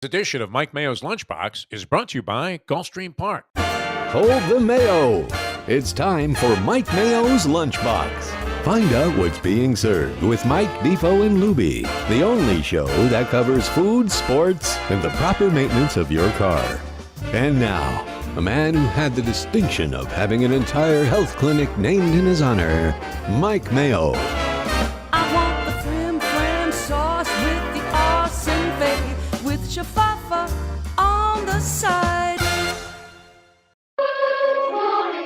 This edition of Mike Mayo's Lunchbox is brought to you by Gulfstream Park. Hold the Mayo. It's time for Mike Mayo's Lunchbox. Find out what's being served with Mike, Defo and Lubie, the only show that covers food, sports, and the proper maintenance of your car. And now, a man who had the distinction of having an entire health clinic named in his honor, Mike Mayo. I want the flim flam sauce with the awesome fave with shafafa on the side.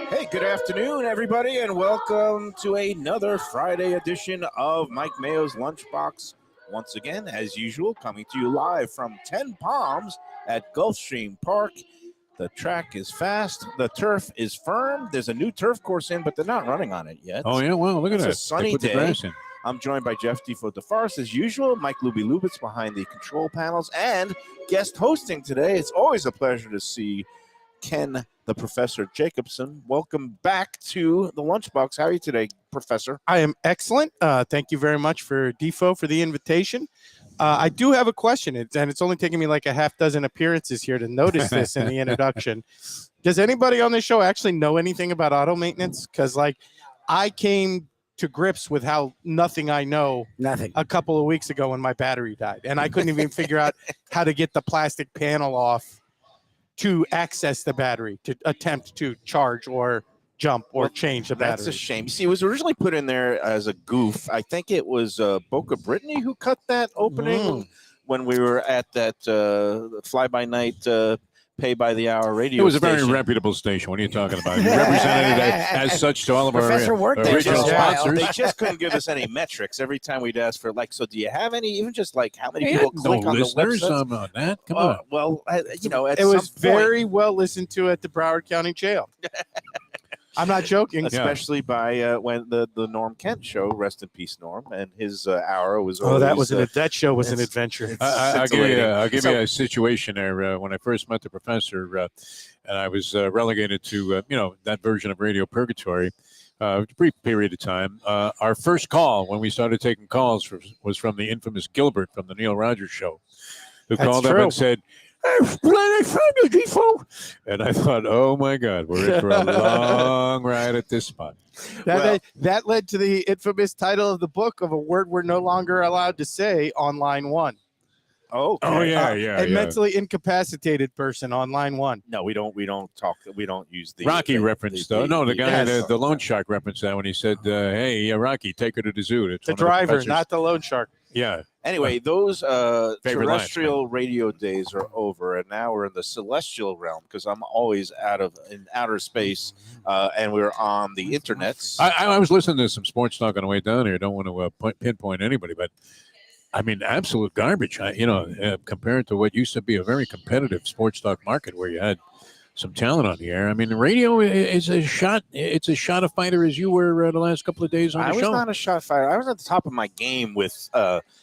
Hey, good afternoon, everybody, and welcome to another Friday edition of Mike Mayo's Lunchbox. Once again, as usual, coming to you live from 10 Palms at Gulfstream Park. The track is fast. The turf is firm. There's a new turf course in, but they're not running on it yet. Oh, yeah? Well, look at that. It's a sunny day. I'm joined by Jeff Defo DeForest as usual. Mike Lubie Lubitz behind the control panels and guest hosting today. It's always a pleasure to see Ken, the Professor Jacobson. Welcome back to the Lunchbox. How are you today, Professor? I am excellent. Thank you very much for Defo for the invitation. I do have a question, and it's only taken me like a half dozen appearances here to notice this in the introduction. Does anybody on this show actually know anything about auto maintenance? Because, I came to grips with how nothing I know a couple of weeks ago when my battery died, and I couldn't even figure out how to get the plastic panel off to access the battery, to attempt to charge or jump or change the battery. That's a shame. You see, it was originally put in there as a goof. I think it was Boca Brittany who cut that opening when we were at that fly-by-night pay-by-the-hour radio It was a station. very reputable station. What are you talking about? You represented it as such to all of Professor our worked there original for a while. sponsors. They just couldn't give us any metrics every time we'd ask for, so do you have any, even just how many people No click on the listeners website? on that? Come on. Well, at It was some point, very well listened to at the Broward County Jail. I'm not joking. especially by when the Norm Kent show, rest in peace, Norm, and his hour was always, That show was an adventure. Uh, I'll give you a situation there. When I first met the professor, and I was relegated to that version of Radio Purgatory, a brief period of time. Our first call when we started taking calls was from the infamous Gilbert from the Neil Rogers Show, who That's called up true. and said, "Hey, I found you, Defo." And I thought, oh my God, we're in for a long ride at this spot. That led to the infamous title of the book of a word we're no longer allowed to say on line one. Oh, Oh yeah. A mentally incapacitated person on line one. No, we don't talk. We don't use the Rocky reference, though. No, the guy, yes. the loan shark referenced that when he said, "Hey, Rocky, take her to the zoo." It's The one of the driver, professor's- not the loan shark. Yeah. Anyway, those Favorite terrestrial radio days are over, and now we're in the celestial realm because I'm always in outer space, and we're on the internets. I was listening to some sports talk on the way down here. Don't want to pinpoint anybody, but I mean, absolute garbage. Compared to what used to be a very competitive sports talk market where you had some talent on the air. I mean, the radio is a shot. It's a shot of fighter as you were the last couple of days on the I was show. not a shot fighter. I was at the top of my game with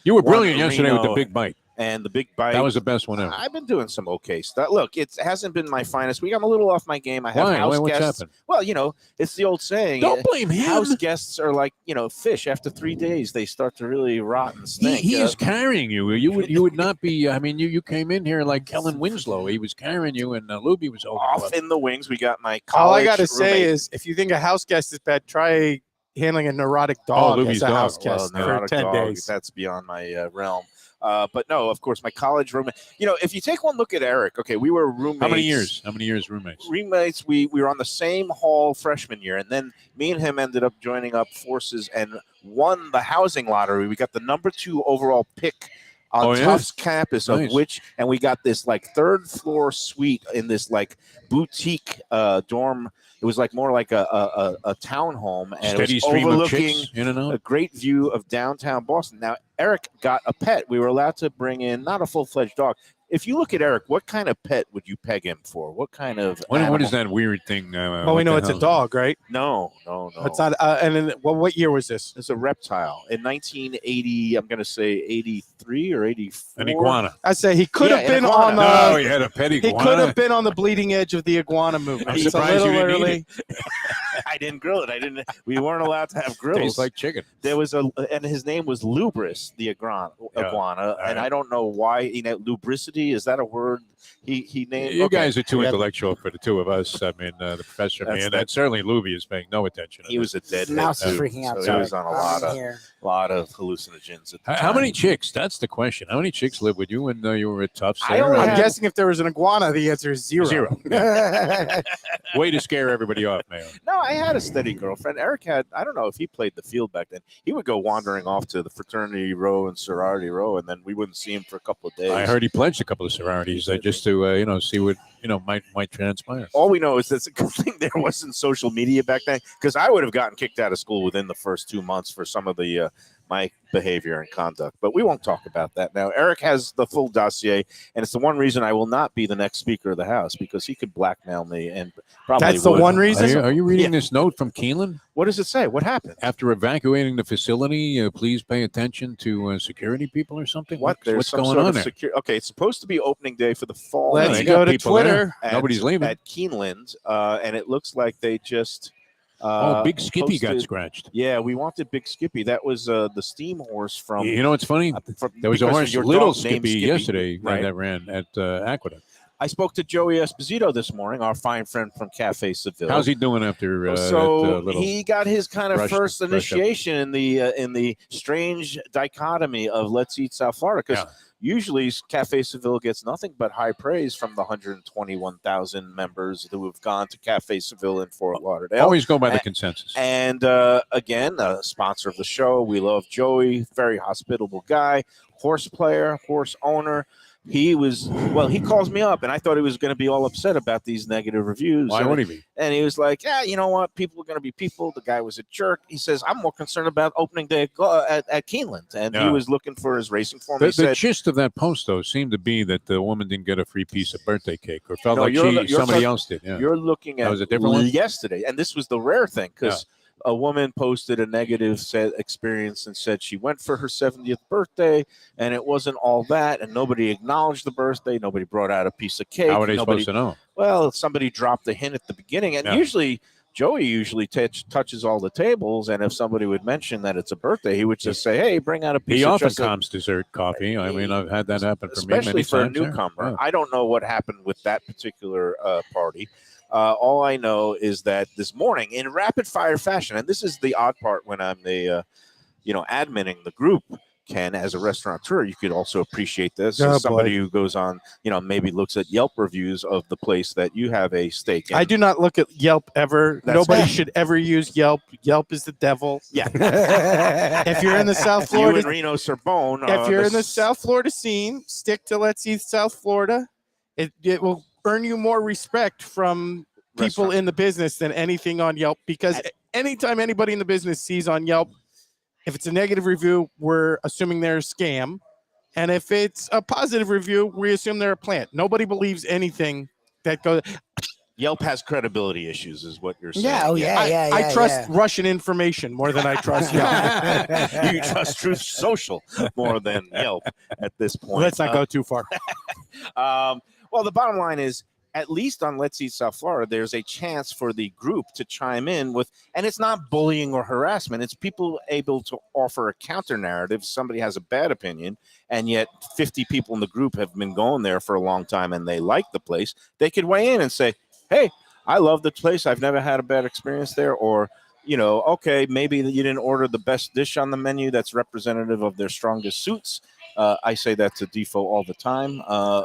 You were Juan brilliant yesterday with the Marino big bite. and the big bite. That was the best one ever. I've been doing some okay stuff. Look, it hasn't been my finest week. I'm a little off my game. I have Why? house What's guests. happened? Well, it's the old saying. Don't blame him. House guests are like, fish. After 3 days, they start to really rot and stink. He is carrying you. You would not be. I mean, you came in here like Kellen Winslow. He was carrying you, and Lubie was holding you off up. in the wings. We got my college All I got to say roommate. is, if you think a house guest is bad, try handling a neurotic dog Lubie's as a dog. house guest Well, for neurotic 10 dog, days. That's beyond my realm. But no, of course, my college roommate. If you take one look at Eric, okay, we were roommates. How many years? How many years roommates? Roommates. We were on the same hall freshman year, and then me and him ended up joining up forces and won the housing lottery. We got the number 2 overall pick on Tufts campus, Nice. of which, and we got this third floor suite in this boutique dorm. It was more like a townhome, and Steady it was stream of overlooking chicks in and a out. great view of downtown Boston. Now, Eric got a pet. We were allowed to bring in not a full-fledged dog. If you look at Eric, what kind of pet would you peg him for? What kind of What animal? is that weird thing? Well, we know it's a dog, right? No. It's not. And then, what year was this? It's a reptile. In 1980, I'm going to say 83 or 84. An iguana. I say he could have an been iguana. on. No, he had a pet He iguana. could have been on the bleeding edge of the iguana movement. I'm He's a surprised you little didn't early. eat I didn't grill it. We weren't allowed to have grills. Tastes like chicken. There was and his name was Lubris, the iguana, and I don't know why. Lubricity, is that a word? He named. You guys are too intellectual for the two of us. I mean, the professor, and certainly Lubie is paying no attention. He was a deadhead. Mouse is freaking out. So he was on a lot of hallucinogens. At the How time. many chicks? That's the question. How many chicks lived with you when you were at Tufts? I'm guessing if there was an iguana, the answer is zero. Zero. Way to scare everybody off, Mayo. No, I had a steady girlfriend. Eric had, I don't know if he played the field back then. He would go wandering off to the fraternity row and sorority row, and then we wouldn't see him for a couple of days. I heard he pledged a couple of sororities just to, see what, might transpire. All we know is that's a good thing there wasn't social media back then, because I would have gotten kicked out of school within the first 2 months for some of the my behavior and conduct. But we won't talk about that now. Eric has the full dossier, and it's the one reason I will not be the next Speaker of the House, because he could blackmail me and probably That's the would. one reason? Are you reading this note from Keeneland? What does it say? What happened? After evacuating the facility, please pay attention to security people or something? What? There's What's some going sort on of there? Okay, it's supposed to be opening day for the fall. Let's they go got to people Twitter. there. Nobody's leaving. At Keeneland, and it looks like they just Big Skippy got posted- scratched. Yeah, we wanted Big Skippy. That was the steam horse from. You know what's funny? There was a because horse, your Little dog named Skippy, yesterday right? that ran at Aqueduct. I spoke to Joey Esposito this morning, our fine friend from Cafe Seville. How's he doing after so Little? he got his kind of brush- first brush up? initiation in the strange dichotomy of Let's Eat South Florida, because usually Cafe Seville gets nothing but high praise from the 121,000 members who have gone to Cafe Seville in Fort Lauderdale. Always go by the consensus. And again, a sponsor of the show. We love Joey, very hospitable guy, horse player, horse owner. He calls me up, and I thought he was going to be all upset about these negative reviews. Why would he be? And he was like, yeah, you know what? People are going to be people. The guy was a jerk. He says, I'm more concerned about opening day at Keeneland. And he was looking for his racing form. The gist of that post, though, seemed to be that the woman didn't get a free piece of birthday cake, or felt like somebody else did. Yeah. You're looking at was a different one? Yesterday, and this was the rare thing, because a woman posted a negative experience and said she went for her 70th birthday, and it wasn't all that, and nobody acknowledged the birthday. Nobody brought out a piece of cake. How are they supposed to know? Well, somebody dropped a hint at the beginning, and usually Joey touches all the tables, and if somebody would mention that it's a birthday, he would just say, "Hey, bring out a piece." He of often chocolate. comes dessert coffee. I mean, I've had that happen for me Especially many for times. a newcomer. Yeah. I don't know what happened with that particular party. All I know is that this morning, in rapid fire fashion, and this is the odd part when I'm the, adminning the group. Ken, as a restaurateur, you could also appreciate this. Oh, As somebody who goes on, maybe looks at Yelp reviews of the place that you have a steak in. I do not look at Yelp ever. Nobody should ever use Yelp. Yelp is the devil. Yeah. If you're in the South Florida, you and Reno Sorbonne. if you're in the South Florida scene, stick to Let's Eat South Florida. It will earn you more respect from people in the business than anything on Yelp, because anytime anybody in the business sees on Yelp, if it's a negative review, we're assuming they're a scam. And if it's a positive review, we assume they're a plant. Nobody believes anything that goes. Yelp has credibility issues, is what you're saying. Yeah. I trust Russian information more than I trust Yelp. You trust Truth Social more than Yelp at this point. Let's not go too far. Well, the bottom line is, at least on Let's Eat South Florida, there's a chance for the group to chime in with, and it's not bullying or harassment. It's people able to offer a counter narrative. Somebody has a bad opinion, and yet 50 people in the group have been going there for a long time, and they like the place. They could weigh in and say, hey, I love the place. I've never had a bad experience there. Or, okay, maybe you didn't order the best dish on the menu that's representative of their strongest suits. I say that to Defo all the time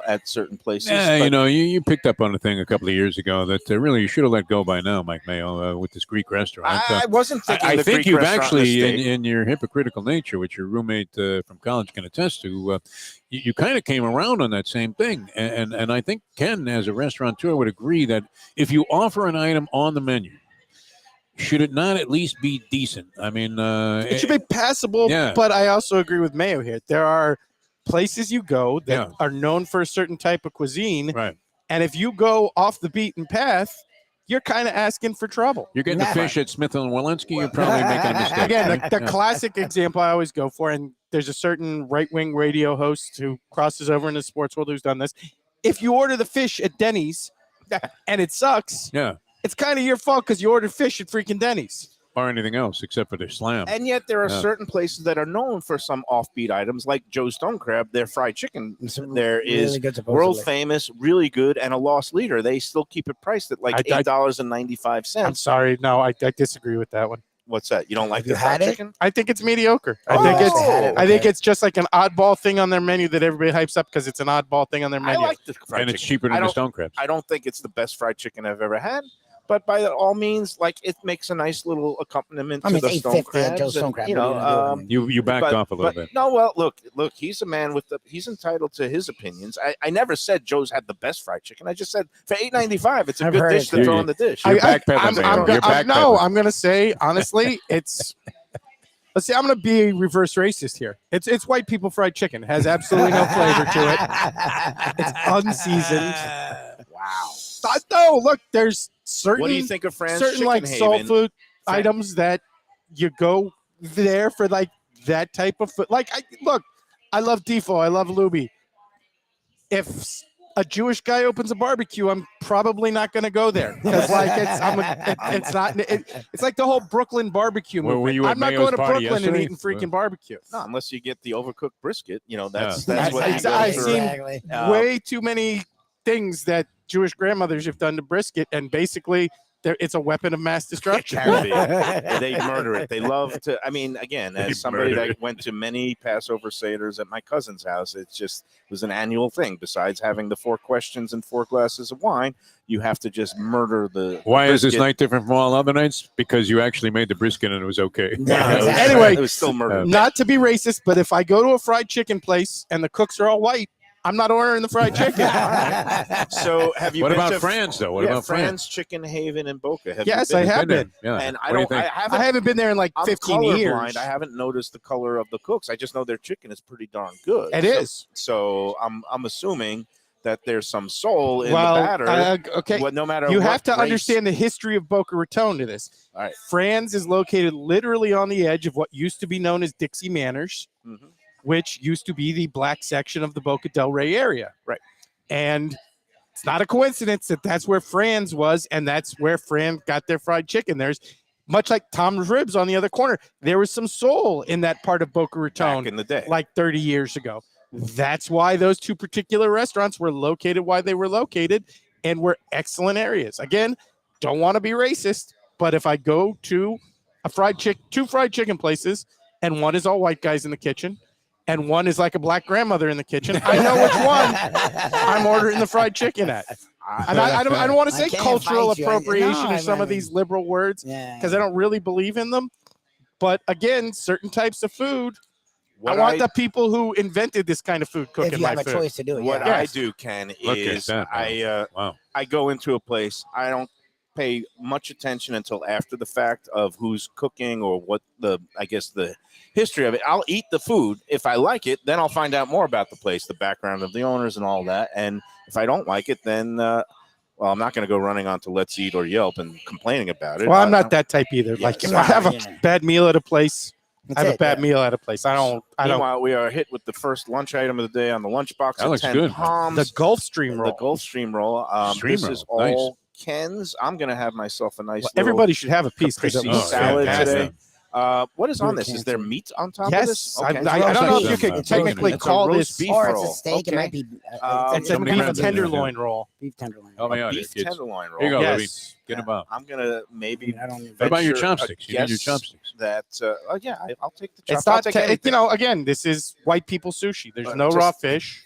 at certain places. Yeah, you picked up on a thing a couple of years ago that really you should have let go by now, Mike Mayo, with this Greek restaurant. I wasn't thinking I the think Greek you've restaurant actually, in your hypocritical nature, which your roommate from college can attest to, you kind of came around on that same thing. And I think Ken, as a restaurateur, would agree that if you offer an item on the menu, should it not at least be decent? I mean, it should be passable, but I also agree with Mayo here. There are places you go that are known for a certain type of cuisine. Right. And if you go off the beaten path, you're kind of asking for trouble. You're getting the fish at Smith and Walensky, you're probably making a mistake. Again, the classic example I always go for, and there's a certain right-wing radio host who crosses over into the sports world who's done this. If you order the fish at Denny's and it sucks, it's kind of your fault because you ordered fish at freaking Denny's. Or anything else except for their slam. And yet there are Yeah. certain places that are known for some offbeat items, like Joe's Stone Crab. Their fried chicken there is really good, world supposedly. famous, really good, and a loss leader. They still keep it priced at like $8.95. I'm sorry. No, I disagree with that one. What's that? You don't like Have you the fried had it? chicken? I think it's mediocre. Oh, I think okay. it's just like an oddball thing on their menu that everybody hypes up because it's an oddball thing on their I menu. like the fried And it's chicken. cheaper I than the don't- stone crabs. I don't think it's the best fried chicken I've ever had, but by all means, like it makes a nice little accompaniment I mean, to the it's stone $8.50 at crabs. Joe's Stone and, Crab. you What are know, you gonna do? You backed off a little bit. No, well, look, he's a man with he's entitled to his opinions. I never said Joe's had the best fried chicken. I just said for $8.95, it's a I've good heard dish it to too. throw in the dish. You're backpedaling, Mayo. You're backpedaling. I'm gonna say honestly, it's. Let's see. I'm gonna be a reverse racist here. It's white people fried chicken. It has absolutely no flavor to it. It's unseasoned. Wow. No, look, there's certain What do you think of Fran's certain Chicken like soul Haven? food Fran- items that you go there for like that type of food. Like I love Defo, I love Lubie. If a Jewish guy opens a barbecue, I'm probably not going to go there because like it's like the whole Brooklyn barbecue Were movement. you at I'm not Mayo's going to party Brooklyn and yesterday? eating freaking barbecue. No, unless you get the overcooked brisket. You know, that's Yeah. what you go I've for. seen Exactly. way too many things that Jewish grandmothers have done to brisket, and basically it's a weapon of mass destruction. Can be. They murder it. They love to. I mean, again, They as somebody murder that went to many Passover Seders at my cousin's house, it was an annual thing. Besides having the 4 questions and 4 glasses of wine, you have to just murder the. Why is this brisket. night different from all other nights? Because you actually made the brisket and it was okay. Yeah, It was- exactly. Anyway, it was still murder. Not to be racist, but if I go to a fried chicken place and the cooks are all white, I'm not ordering the fried chicken. So, have you What been about to Fran's though? What about Fran's Chicken Haven in Boca? Have Yes, you I been? have been. Yeah. And What do you think? I I haven't been there in like I'm 15 colorblind. years. I haven't noticed the color of the cooks. I just know their chicken is pretty darn good. It is. So I'm assuming that there's some soul in Well, the batter. okay. No matter You what have to race. understand the history of Boca Raton to this. All right. Fran's is located literally on the edge of what used to be known as Dixie Manors, Mhm. which used to be the black section of the Boca Del Rey area. Right. And it's not a coincidence that that's where Fran's was, and that's where Fran got their fried chicken. There's much like Tom's Ribs on the other corner. There was some soul in that part of Boca Raton Back in the day. like 30 years ago. That's why those 2 particular restaurants were located why they were located and were excellent areas. Again, don't want to be racist, but if I go to two fried chicken places and one is all white guys in the kitchen and one is like a black grandmother in the kitchen, I know which one I'm ordering the fried chicken at. And I don't want to I say can't cultural fight you. appropriation No, or some I of these mean- liberal words Yeah. because I don't really believe in them. But again, certain types of food, What I want the people who invented this kind of food cooking if you my have a food. choice to do it, what yeah. I do, Ken, Look at is that. Wow. I go into a place. I don't pay much attention until after the fact of who's cooking or what the history of it. I'll eat the food. If I like it, then I'll find out more about the place, the background of the owners and all that. And if I don't like it, then I'm not going to go running onto Let's Eat or Yelp and complaining about it. Well, I'm not that type either. Yeah, Like if so- I have a Yeah. bad meal at a place, That's I have it, a bad yeah. meal at a place. I don't. Meanwhile, we are hit with the first lunch item of the day on the lunchbox. That at looks 10 good. Palms. The Gulfstream The roll. Gulfstream roll. Stream This is roll. Nice. all Ken's. I'm going to have myself a nice Well, little everybody should have a piece because it caprese looks salad fantastic. today. What is on Really this? Is there fancy. meat on top of Yes, this? I Okay. don't know if you It's could roast technically beef. It's a call roast this beef Or it's roll. a steak. Okay. It might be it's a Somebody beef grabs it. tenderloin roll. beef tenderloin. Help me out here, beef kids. tenderloin roll. Here you go, Yes. Libby. Get him up. I'm gonna maybe. I don't even. What about your venture a chopsticks? You need your guess chopsticks. That yeah, I'll take the chopsticks. It's not. I'll take anything. Again, this is white people sushi. There's no Just- raw fish.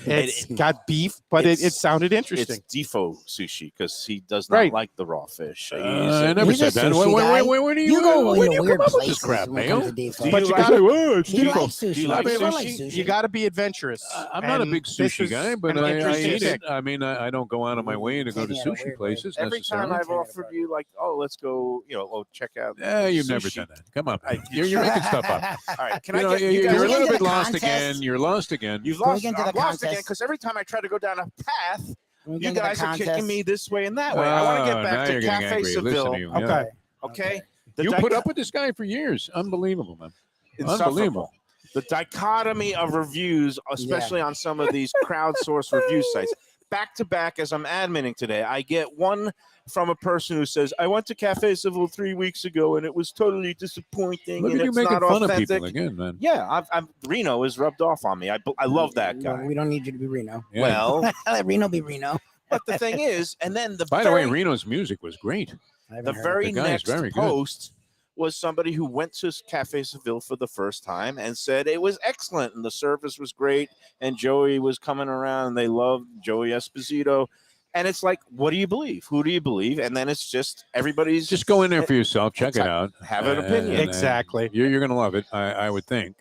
It's got beef, but it it's- sounded It's interesting. Defo sushi because he does not Right. like the raw fish. I never He's a said that. sushi guy. Where do You go where in do you weird come up with places this crap, when it comes Mayo? to deep Do you But you like- gotta, He likes sushi. Do you like I sushi? like sushi. you got to be adventurous. I'm not a And big this sushi is guy, but an I interesting eat it. pick. I mean, I don't go out of my way to go to Taking it a sushi weird way. places Every time necessarily. I've offered you like, oh, let's go, check out. Yeah, you've never sushi. done that. Come on, man. You're making stuff up. All right, can You I know, get you you're guys? a Going little into bit the lost contest? again. You're lost again. You've Going lost. into I'm the lost again contest. because every time I try to go down a path, We're you getting to the guys are kicking contest. me this way and that way. I want to Oh, get now back you're to getting Cafe angry. Listen Seville. to you. Okay. Yeah. Okay. The You dic- put up with this guy for years. Unbelievable, man. insufferable. Unbelievable. The dichotomy of reviews, especially on some of these crowdsourced review sites. Back to back, as I'm admitting today, I get one from a person who says, I went to Cafe Civil 3 weeks ago and it was totally disappointing. Look and at you it's making not fun authentic. of people again, man. Yeah, Reno is rubbed off on me. I love that guy. We don't need you to be Reno. Yeah. Well, Let Reno be Reno. but the thing is, and then By the way, Reno's music was great. the very The guy's next very good. post was somebody who went to Cafe Seville for the first time and said it was excellent and the service was great and Joey was coming around and they loved Joey Esposito. And it's like, what do you believe? Who do you believe? And then it's just everybody's Just go in there for yourself, check it out, have an opinion. Exactly. You're going to love it, I would think.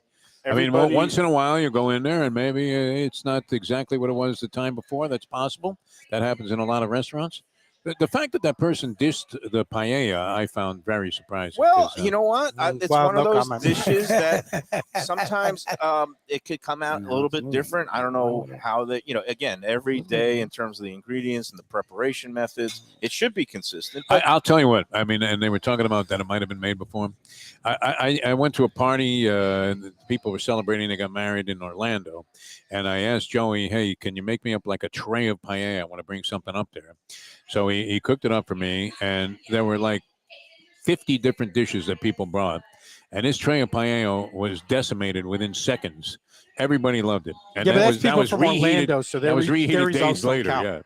I mean, Everybody- once in a while you go in there and maybe it's not exactly what it was the time before. That's possible. That happens in a lot of restaurants. The fact that person dissed the paella, I found very surprising. Well, 'cause, you know what? It's Well, one of no those comment. dishes that sometimes it could come out a little bit different. I don't know how again, every day in terms of the ingredients and the preparation methods, it should be consistent. But I'll tell you what. I mean, and they were talking about that it might have been made before. I went to a party. And people were celebrating. They got married in Orlando, and I asked Joey, "Hey, can you make me up like a tray of paella? I want to bring something up there." So he cooked it up for me, and there were like 50 different dishes that people brought, and his tray of paella was decimated within seconds. Everybody loved it, and Yeah, but that's that people was from reheated. Orlando, so That was their reheated days results don't later. count. Yeah.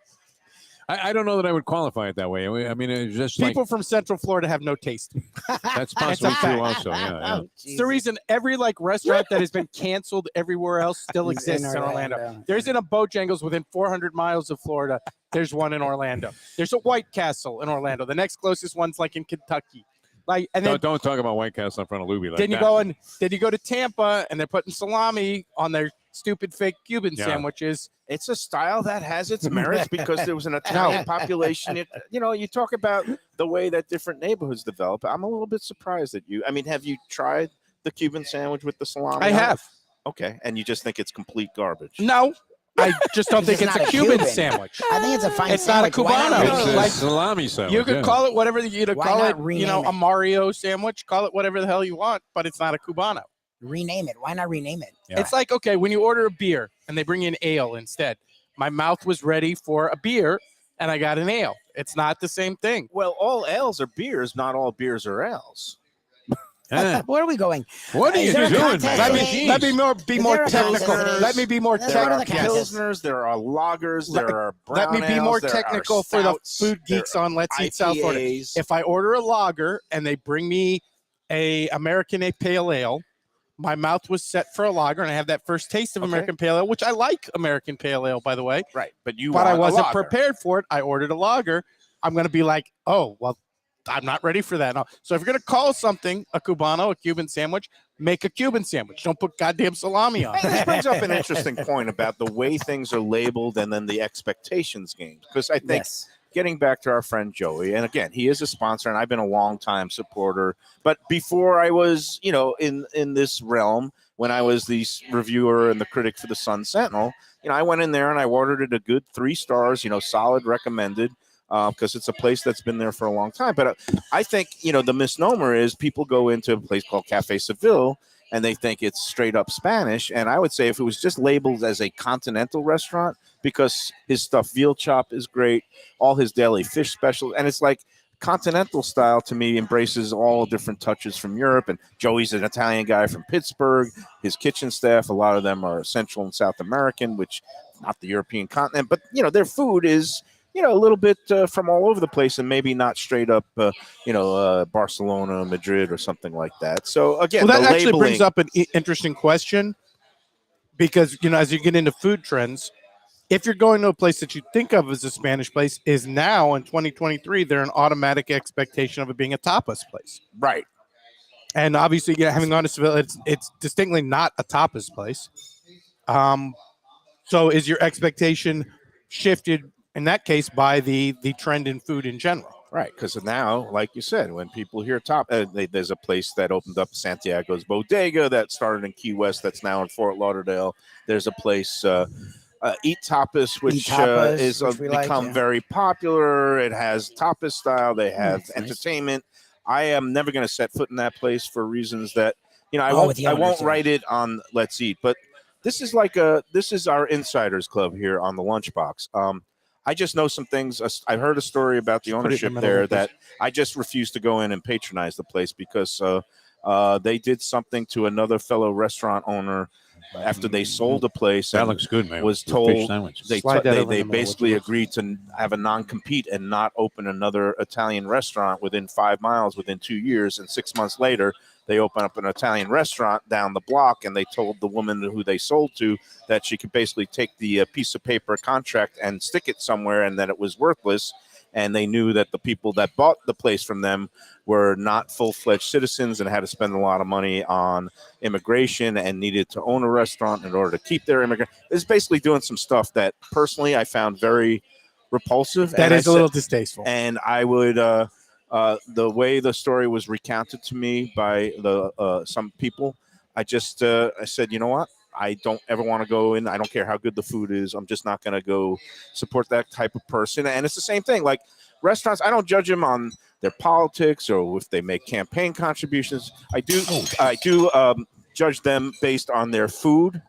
I don't know that I would qualify it that way. I mean, it's just People from Central Florita have no taste. like that's a possibly fact. true. Also, yeah. Oh, It's the reason every restaurant that has been canceled everywhere else still exists in Orlando. There isn't a Bojangles within 400 miles of Florida. There's one in Orlando. There's a White Castle in Orlando. The next closest one's like in Kentucky. And then Don't talk about White Castle in front of Lubie like then you that. then you go to Tampa and they're putting salami on their stupid fake Cuban Yeah. sandwiches. it's a style that has its merits because there was an Italian population. You talk about the way that different neighborhoods develop. I'm a little bit surprised that I mean, have you tried the Cuban sandwich with the salami? I on it? have. Okay, and you just think it's complete garbage. No, I just don't think It's it's a not a Cuban Cuban. sandwich. I think it's a fine It's not a sandwich. Why Cubano. It's a like- salami sandwich. You could yeah. call it whatever you Why call not it, rename a it? Mario sandwich. Call it whatever the hell you want, but it's not a Cubano. rename it? Why not rename it? Yeah. It's like, okay, when you order a beer and they bring in ale instead, my mouth was ready for a beer and I got an ale. It's not the same thing. Well, all ales are beers. Not all beers are ales. Eh, Where are we going? what are Is you there a doing, contest man? Let today? me be more Is more there a technical. contest? Let me be more Let's There go to are the technical. contest. pilsners. There are lagers. Let- There are brown Let me be more ales, there are technical for the stouts, food there geeks on Let's are Eat South Florida. IPAs. If I order a lager and they bring me a American Pale Ale, my mouth was set for a lager, and I have that first taste of Okay. American Pale Ale, which I like American Pale Ale, by the way. Right, but But I want a wasn't lager. prepared for it. I ordered a lager. I'm going to be like, oh, well, I'm not ready for that. No. So if you're going to call something a Cubano, a Cuban sandwich, make a Cuban sandwich. Don't put goddamn salami on Hey, it. this brings up an interesting point about the way things are labeled and then the expectations gained. Because I think Yes. getting back to our friend Joey, and again, he is a sponsor, and I've been a long time supporter. But before I was, in this realm, when I was the reviewer and the critic for the Sun Sentinel, I went in there and I ordered it a good 3 stars, solid, recommended. Because it's a place that's been there for a long time. But I think, the misnomer is people go into a place called Cafe Seville and they think it's straight up Spanish. And I would say if it was just labeled as a continental restaurant, because his stuffed veal chop is great, all his daily fish specials, and it's like continental style to me embraces all different touches from Europe. And Joey's an Italian guy from Pittsburgh. His kitchen staff, a lot of them are Central and South American, which not the European continent, but their food is a little bit from all over the place and maybe not straight up, Barcelona, Madrid, or something like that. So again, Well, that the actually labeling, brings up an interesting question because, as you get into food trends, if you're going to a place that you think of as a Spanish place, is now in 2023, they're an automatic expectation of it being a tapas place. right? And obviously, having gone to Seville, it's distinctly not a tapas place. So is your expectation shifted in that case by the trend in food in general? Right, because now, like you said, when people hear there's a place that opened up, Santiago's Bodega, that started in Key West, that's now in Fort Lauderdale. There's a place, Eat Tapas, which Tapas, is which we become like, yeah. very popular. It has tapas style. They have that's nice. entertainment. I am never going to set foot in that place for reasons that I Oh, won't. with the I owners, won't yeah. write it on Let's Eat, but this is this is our insiders club here on the Lunchbox. I just know some things. I heard a story about the Just put it in the ownership middle there of this. that I just refused to go in and patronize the place because they did something to another fellow restaurant owner after they sold the place. That and looks good, man. was The told fish sandwich. they Slide that over in they the middle, would basically you? agreed to have a non-compete and not open another Italian restaurant within 5 miles within 2 years. And 6 months later, they open up an Italian restaurant down the block, and they told the woman who they sold to that she could basically take the piece of paper contract and stick it somewhere, and that it was worthless. And they knew that the people that bought the place from them were not full-fledged citizens and had to spend a lot of money on immigration and needed to own a restaurant in order to keep their immigrant. It's basically doing some stuff that personally I found very repulsive. That is a little distasteful. And I would, the way the story was recounted to me by some people, I said, you know what? I don't ever want to go in. I don't care how good the food is. I'm just not going to go support that type of person. And it's the same thing. Like restaurants, I don't judge them on their politics or if they make campaign contributions. I do judge them based on their food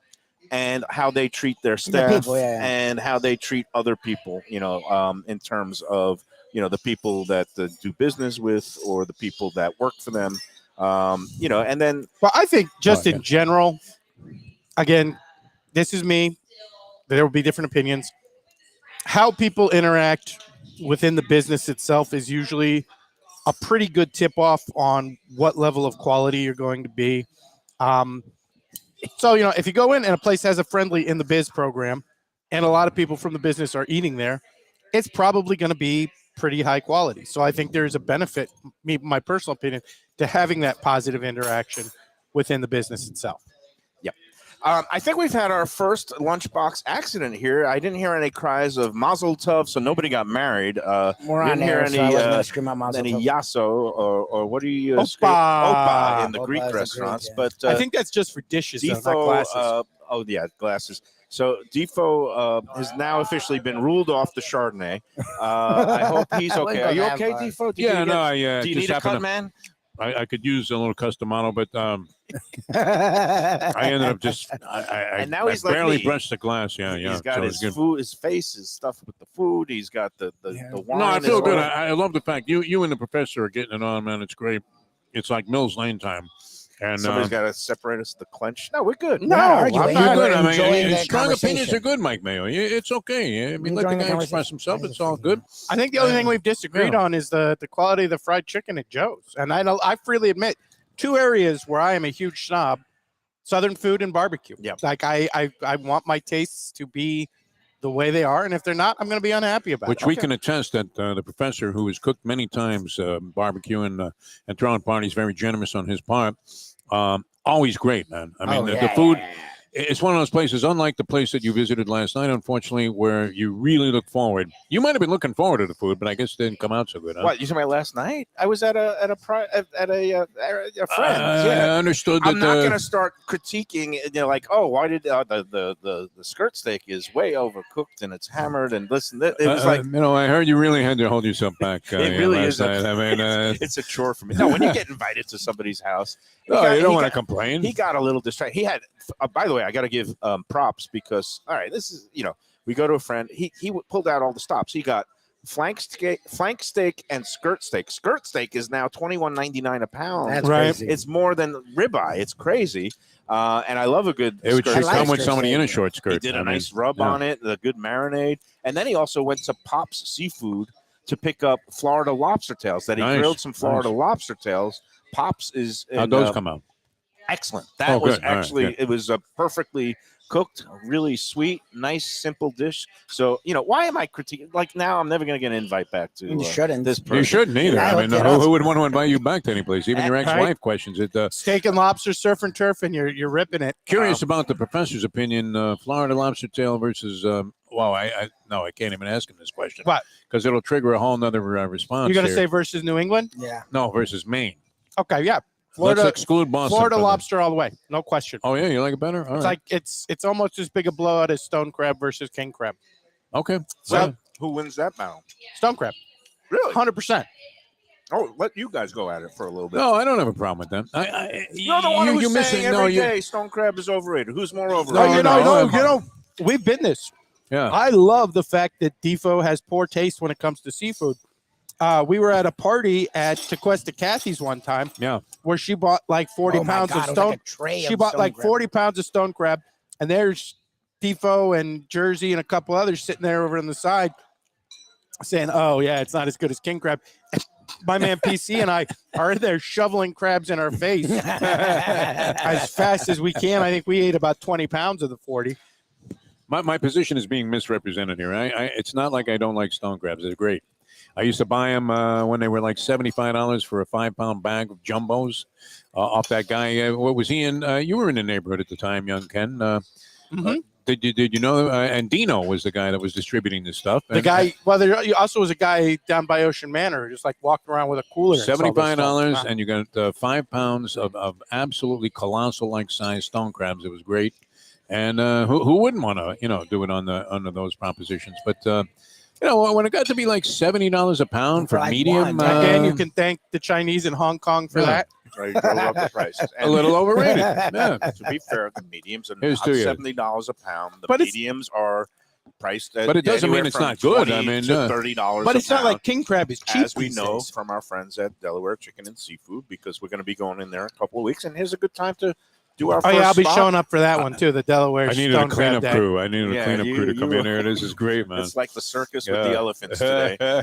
and how they treat their staff people, yeah. and how they treat other people, in terms of, the people that do business with or the people that work for them, and then. Well, I think just in general, again, this is me. There will be different opinions. How people interact within the business itself is usually a pretty good tip-off on what level of quality you're going to be. So, if you go in and a place has a friendly in the biz program and a lot of people from the business are eating there, it's probably going to be pretty high quality. So I think there's a benefit, my personal opinion, to having that positive interaction within the business itself. I think we've had our first lunchbox accident here. I didn't hear any cries of Mazel Tov, so nobody got married. We're on didn't hear air, any, so I wasn't gonna scream out Mazel any Tov. yasso or what do you Opa. scream? Opa in the Opa Greek is the restaurants. Greek, But I think that's just for dishes, though, not Defo, glasses. glasses. So Defo has now officially been ruled off the Chardonnay. I hope he's I okay. wouldn't Are go you that okay, far. Defo? Do Do you need a cut, man? I could use a little custom model, but I ended up just And now I he's like barely me. brushed the glass. Yeah. He's got so his it's good. food, his face is stuffed with the food. He's got the wine. No, I is feel good. all- I love the fact you and the professor are getting it on, man. It's great. It's like Mills Lane time. And Somebody's got to separate us the clench. No, we're good. We're not arguing. I'm We're not good. I mean, enjoying the strong opinions conversation. are good, Mike Mayo. It's okay. I mean, let the Enjoying the guy express conversation. himself. It's all good. I think the only thing we've disagreed Yeah. on is the quality of the fried chicken at Joe's. And I freely admit, two areas where I am a huge snob: Southern food and barbecue. Yeah. Like I want my tastes to be the way they are, and if they're not, I'm going to be unhappy about Which it. we can attest that the professor, who has cooked many times barbecue and throwing parties, very generous on his part. Always great, man. I mean, the food. It's one of those places, unlike the place that you visited last night, unfortunately, where you really look forward. You might have been looking forward to the food, but I guess it didn't come out so good. Huh? What you talking about last night? I was at a friend. I understood that. I'm not going to start critiquing. Like, oh, why did the skirt steak is way overcooked and it's hammered and listen. It was like, I heard you really had to hold yourself back. It really last is a- night. I mean, it's a chore for me. No, when you get invited to somebody's house, you don't want to complain. He got a little distracted. He had, by the way, I got to give props because, all right, this is, we go to a friend. He pulled out all the stops. He got flank steak, and skirt steak. Skirt steak is now $21.99 a pound. That's Right. crazy. It's more than ribeye. It's crazy. And I love a good It would skirt should like come with skirt somebody steak. in a short skirt. He did I a mean, nice rub yeah. on it, a good marinade. And then he also went to Pop's Seafood to pick up Florida lobster tails. That he Nice, grilled some Florida nice. lobster tails. Pops is How'd in, those come out? excellent. That Oh, was good. All right, actually, good. it was a perfectly cooked, really sweet, nice, simple dish. So, why am I critiquing? Like now, I'm never going to get an invite back to You shouldn't. this person. You shouldn't either. I I mean, looked it up. who would want to invite you back to any place? Even your Right. ex-wife questions it. Steak and lobster, surf and turf, and you're ripping it. Curious about the professor's opinion. Florida lobster tail versus. Wow, I can't even ask him this question. What? Because it'll trigger a whole nother response. You're going to here. say versus New England? Yeah. no versus Maine? Okay, yeah. Florida, Let's exclude Boston. Florida from this. lobster all the way, no question. Oh yeah, you like it better? All It's right. like it's almost as big a blowout as stone crab versus king crab. Okay. So Well, Who wins that battle? stone crab, Really? 100%. Oh, let you guys go at it for a little bit. no, I don't have a problem with that. You're the one who's you're saying missing. every No, you. day stone crab is overrated. Who's more overrated? No, you no, know, no. we've been this. Yeah. I love the fact that Defo has poor taste when it comes to seafood. We were at a party at Tequesta Kathy's one time. Yeah. Where she bought like 40 Oh my pounds God, of it was stone. like a tray She of bought stone like crab. 40 pounds of stone crab, and there's Defo and Jersey and a couple others sitting there over on the side saying, "Oh yeah, it's not as good as king crab." My man PC and I are in there shoveling crabs in our face as fast as we can. I think we ate about 20 pounds of the 40. My position is being misrepresented here. It's not like I don't like stone crabs. They're great. I used to buy them when they were like $75 for a 5-pound bag of jumbos off that guy. What was he in? You were in the neighborhood at the time, young Ken. Did you know? And Dino was the guy that was distributing this stuff. The guy, well, there also was a guy down by Ocean Manor, just like walking around with a cooler. $75, and you got 5 pounds of absolutely colossal like size stone crabs. It was great, and who wouldn't want to do it under those propositions? But when it got to be like $70 a pound for like medium, one. Again, you can thank the Chinese in Hong Kong for that. Right, drove up the prices. a little overrated. Yeah. To be fair, the mediums are Here's not to you. $70 a pound. The But it's- mediums are priced at But it doesn't mean anywhere it's from not good. I $20 mean, to $30 But a it's not pound, like king crab is cheap. as we these know days. from our friends at Delaware Chicken and Seafood, because we're going to be going in there in a couple of weeks, and here's a good time to do our Oh first yeah, I'll be spot. showing up for that one too. The Delaware I needed Stone a Crab cleanup Day. crew. I needed a Yeah, cleanup crew to you come were- in there. This is great, man. It's like the circus with the elephants today.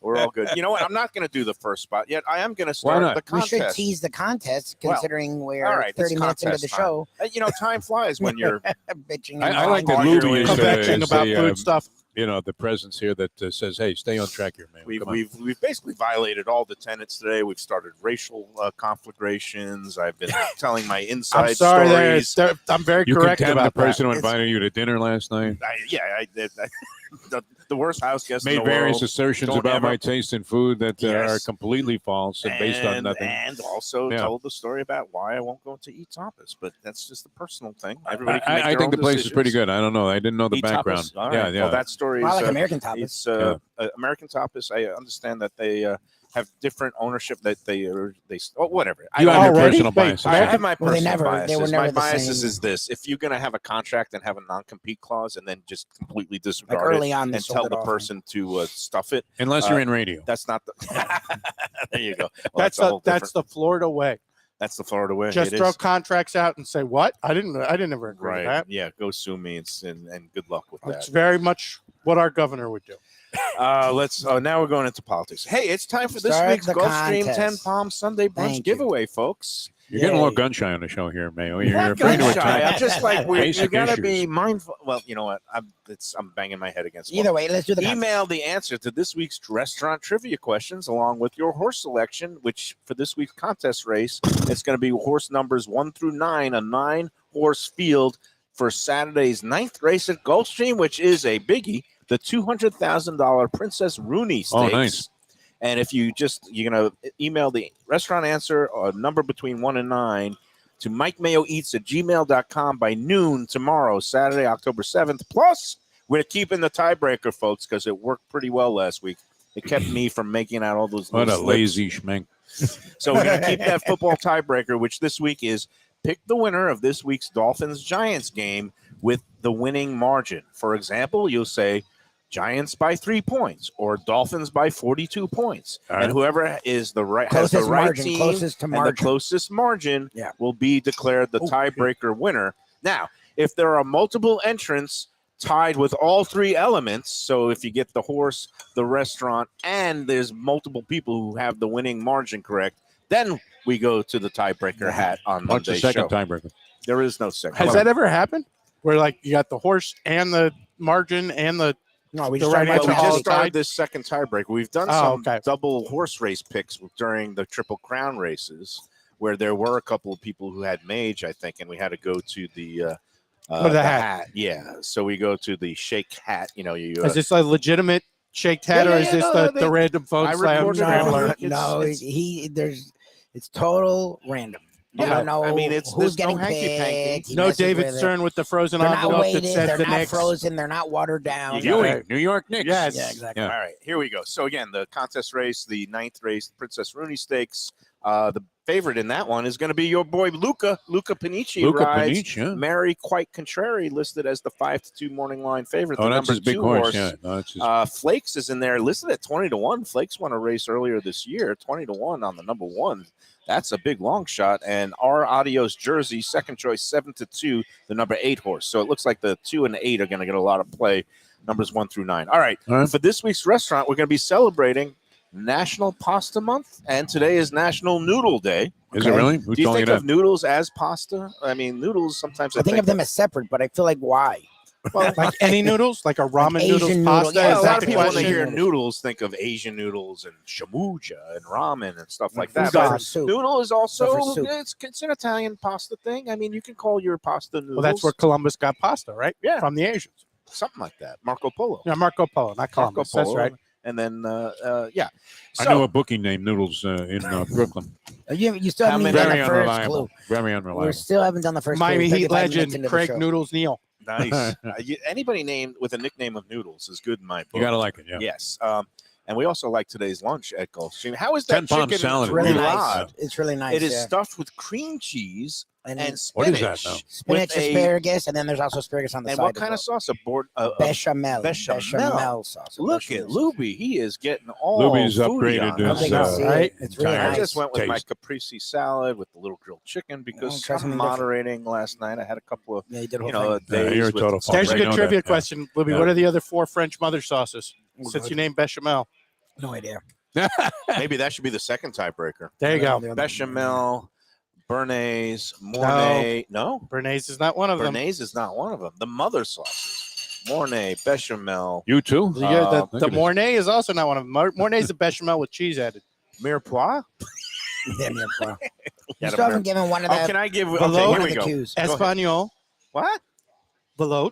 We're all good. You know what? I'm not going to do the first spot yet. I am going to start not? the We contest. should tease the contest, Well, considering we're all right, 30 it's minutes into the contest time. show. Time flies when you're Bitching and I like that whining. Lubie is Kvetching about food stuff. the presence here that says, "Hey, stay on track here, man." Come on. We've basically violated all the tenets today. We've started racial conflagrations. I've been telling my inside I'm sorry, stories. I'm very You correct condemned the about person that. who invited you to dinner last night. I did. The worst house guest Made in the various world. assertions Don't about ever- my taste in food that are Yes. completely false and based on nothing. And also Yeah. told the story about why I won't go to eat tapas. But that's just a personal thing. Everybody can make I their think own the place is pretty decisions. good. I don't know. I didn't know the Eat background. tapas. All Yeah, right. yeah. Well, that story is Well, I like American tapas. It's American tapas. I understand that they have different ownership. That they whatever. I you don't have your Already? personal Wait, biases. I yeah. have my Well, they personal never- they were biases. never My the biases same. is this: if you're going to have a contract and have a non-compete clause, and then just completely Like disregard early it on, they and sold tell it the off. person to stuff it, Unless you're in radio. that's not the. There you go. Well, That's a whole that's the Florida way. that's the Florida way. Just It throw is. contracts out and say what? I didn't ever agree Right. to that. Yeah. Go sue me and good luck with It's that. very much what our governor would do. Let's. Now we're going into politics. Hey, it's time for this Start week's the Gulfstream 10 contest. Palm Sunday brunch Thank you. giveaway, folks. You're getting a little Yay. gun shy on the show here, Mayo. You're Not afraid to gun shy. attack. I'm just like we Basic gotta be issues. mindful. Well, you know what? I'm banging my head against. the wall. Either way, let's do the contest. Email the answer to this week's restaurant trivia questions along with your horse selection, which for this week's contest race, it's going to be horse numbers 1 through 9, a 9-horse field for Saturday's 9th race at Gulfstream, which is a biggie, the $200,000 Princess Rooney Stakes. Oh, nice. And if you're going to email the restaurant answer or number between 1 and 9 to MikeMayoEats@gmail.com by noon tomorrow, Saturday, October 7th. Plus, we're keeping the tiebreaker, folks, because it worked pretty well last week. It kept me from making out all those What a little slips. lazy schmink. So we're going to keep that football tiebreaker, which this week is pick the winner of this week's Dolphins-Giants game with the winning margin. For example, you'll say Giants by 3 points or Dolphins by 42 points. All right. And whoever is the right has the Closest right margin, team closest to and the margin. closest margin Yeah. will be declared the Oh, tiebreaker winner. Now, if there are multiple entrants tied with all three elements, so if you get the horse, the restaurant, and there's multiple people who have the winning margin correct, then we go to the tiebreaker hat on What's the Monday's second show. tiebreaker? There is no second. Has that ever happened? Where like you got the horse and the margin and the No, we The just right tried Well, we answer to just all started tied? this second tiebreaker. We've done Oh, some okay. double horse race picks during the Triple Crown races, where there were a couple of people who had mage, I think, and we had to go to the the hat. Yeah, so we go to the shake hat. You know, you is this a legitimate shake hat Yeah, or yeah, is this no, the random phone I slam recorded it. scrambler? It's- No, it's- it's total random. You Yeah, don't know I mean, it's who's there's no getting hanky-panky. picked. He No messes David with it. Stern with the frozen They're not envelope that weighted. says They're the not Knicks. frozen. They're not watered down. You got Ewing, it. New York Knicks. Yes. Yeah, exactly. Yeah. All right, here we go. So again, the contest race, the 9th race, Princess Rooney Stakes. The favorite in that one is going to be your boy Luca Panici. Luca rides Panici, yeah. Mary Quite Contrary, listed as the 5-2 morning line favorite. Oh, the that's number his big 2 horse. Yeah, no, that's his, Flakes is in there, listed at 20-1. Flakes won a race earlier this year, 20-1 on the number 1. That's a big long shot. And our Adios Jersey, second choice, 7-2, the number 8 horse. So it looks like the 2 and the 8 are going to get a lot of play. Numbers 1 through 9. All right. All right. For this week's restaurant, we're going to be celebrating National Pasta Month, and today is National Noodle Day. is it really? Who Do you told you think of that? noodles as pasta? I mean, noodles sometimes I think of them as separate, but I feel like why? well, Like any noodles, like a ramen noodles Asian noodle, pasta. yeah, a Is lot that of the people when they question? hear noodles think of Asian noodles and shamuja and ramen and stuff like that. Udon But soup. noodle is So also for soup. it's an Italian pasta thing. I mean, you can call your pasta noodles. Well, that's where Columbus got pasta, right? Yeah. From the Asians. something like that. Marco Polo. Yeah, Marco Polo, not Columbus. Marco That's Polo. right. And then yeah. I So, know a booking named Noodles in Brooklyn. You still haven't even done Very the first unreliable. clue. Very We unreliable. still haven't done the first clue. Miami 35 Heat minutes legend into the Craig show. Noodles Neal. nice. Anybody named with a nickname of Noodles is good in my book. You gotta like it, yeah. Yes. And we also like today's lunch at Gulfstream. How is that 10 palm chicken salad. It's really roulade? nice. It's really nice. It is yeah. stuffed with cream cheese and What spinach. is that now? Spinach, with a- asparagus, and then there's also asparagus on the And side. what kind of sauce? A board? bechamel? Bechamel. sauce. Look at Bechamel sauce. Lubie. He is getting all Luby's foodie upgraded on his, I us. think I see right? it. It's really entire- I nice. just went with my Taste. caprese salad with the little grilled chicken because try I'm something different. moderating last night. I had a couple of Yeah, you did a whole days you're a with total some There's a I good know that, trivia yeah. question, Libby. Yeah. What are the other 4 French mother sauces? Oh, Since good. you named bechamel. No idea. Maybe that should be the second tiebreaker. There you go. Bechamel, Bernaise, Mornay. No, Bernaise is not one of them. Bernaise is not one of them. The mother sauces. Mornay, bechamel, You too? The, the look at it. Mornay is also not one of them. Mornay is a bechamel with cheese added. mirepoix. Damn, yeah, bro. You Yeah, still haven't given one of Oh, the can I give? Below Okay, one here of we the go. cues. Go ahead. Espanol, What? veloute,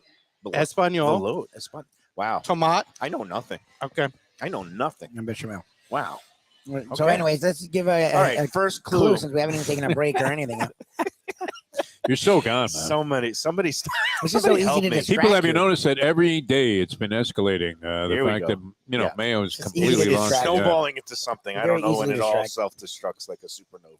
Espanol, Veloute. Espan- Wow. tomat. I know nothing. Okay. I know nothing. And bechamel. Wow. So, Okay. anyways, let's give a All right. a First clue clue. since we haven't even taken a break or anything. You're so gone, man. Somebody. It's just so Somebody easy help to me. distract People, have you you. noticed that every day it's been escalating? The Here we fact go. that Mayo Yeah. is It's easy to completely lost. distract. Snowballing into something. I Very don't know when easily it all distract. self-destructs like a supernova.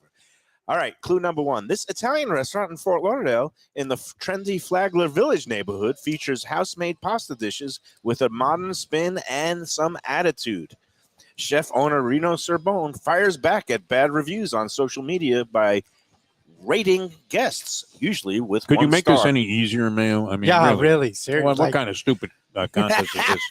All right, clue number 1. This Italian restaurant in Fort Lauderdale in the trendy Flagler Village neighborhood features house-made pasta dishes with a modern spin and some attitude. Chef owner Reno Cerbone fires back at bad reviews on social media by rating guests, usually with Could you 1 make star. this any easier, Mayo? I mean, Yeah, really. really. Seriously. What kind of stupid contest is this?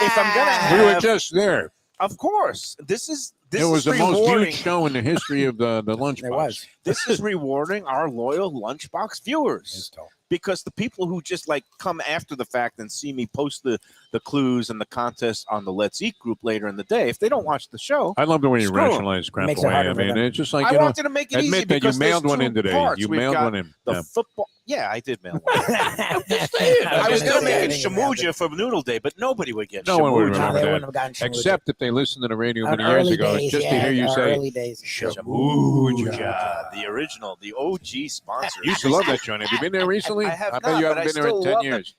If I'm gonna have, We were just there. of course, this is It was the most rewarding. huge show in the history of the lunchbox. There was. This is rewarding our loyal Lunchbox viewers. Because the people who just like come after the fact and see me post the clues and the contest on the Let's Eat group later in the day, if they don't watch the show, I love the way you Screw 'em. rationalize crap Makes it away. harder I for mean, them. it's just like, I you know, wanted to make it easy admit that you because there's mailed one 2 in today. parts. You We've mailed got one in. The Yeah. football. Yeah, I did mail one. I'm just I was going to make it saying, you nailed shamuja for Noodle Day, but nobody would get No one would shamuja. No, remember they that. wouldn't have gotten shamuja. Except if they listened to the radio On many years early ago, days, just to yeah, hear you our say early days. Shamuja, the original, the OG sponsor. You used to love that joint. Have you been there recently? I have bet not, you but haven't I been there in still 10 love years.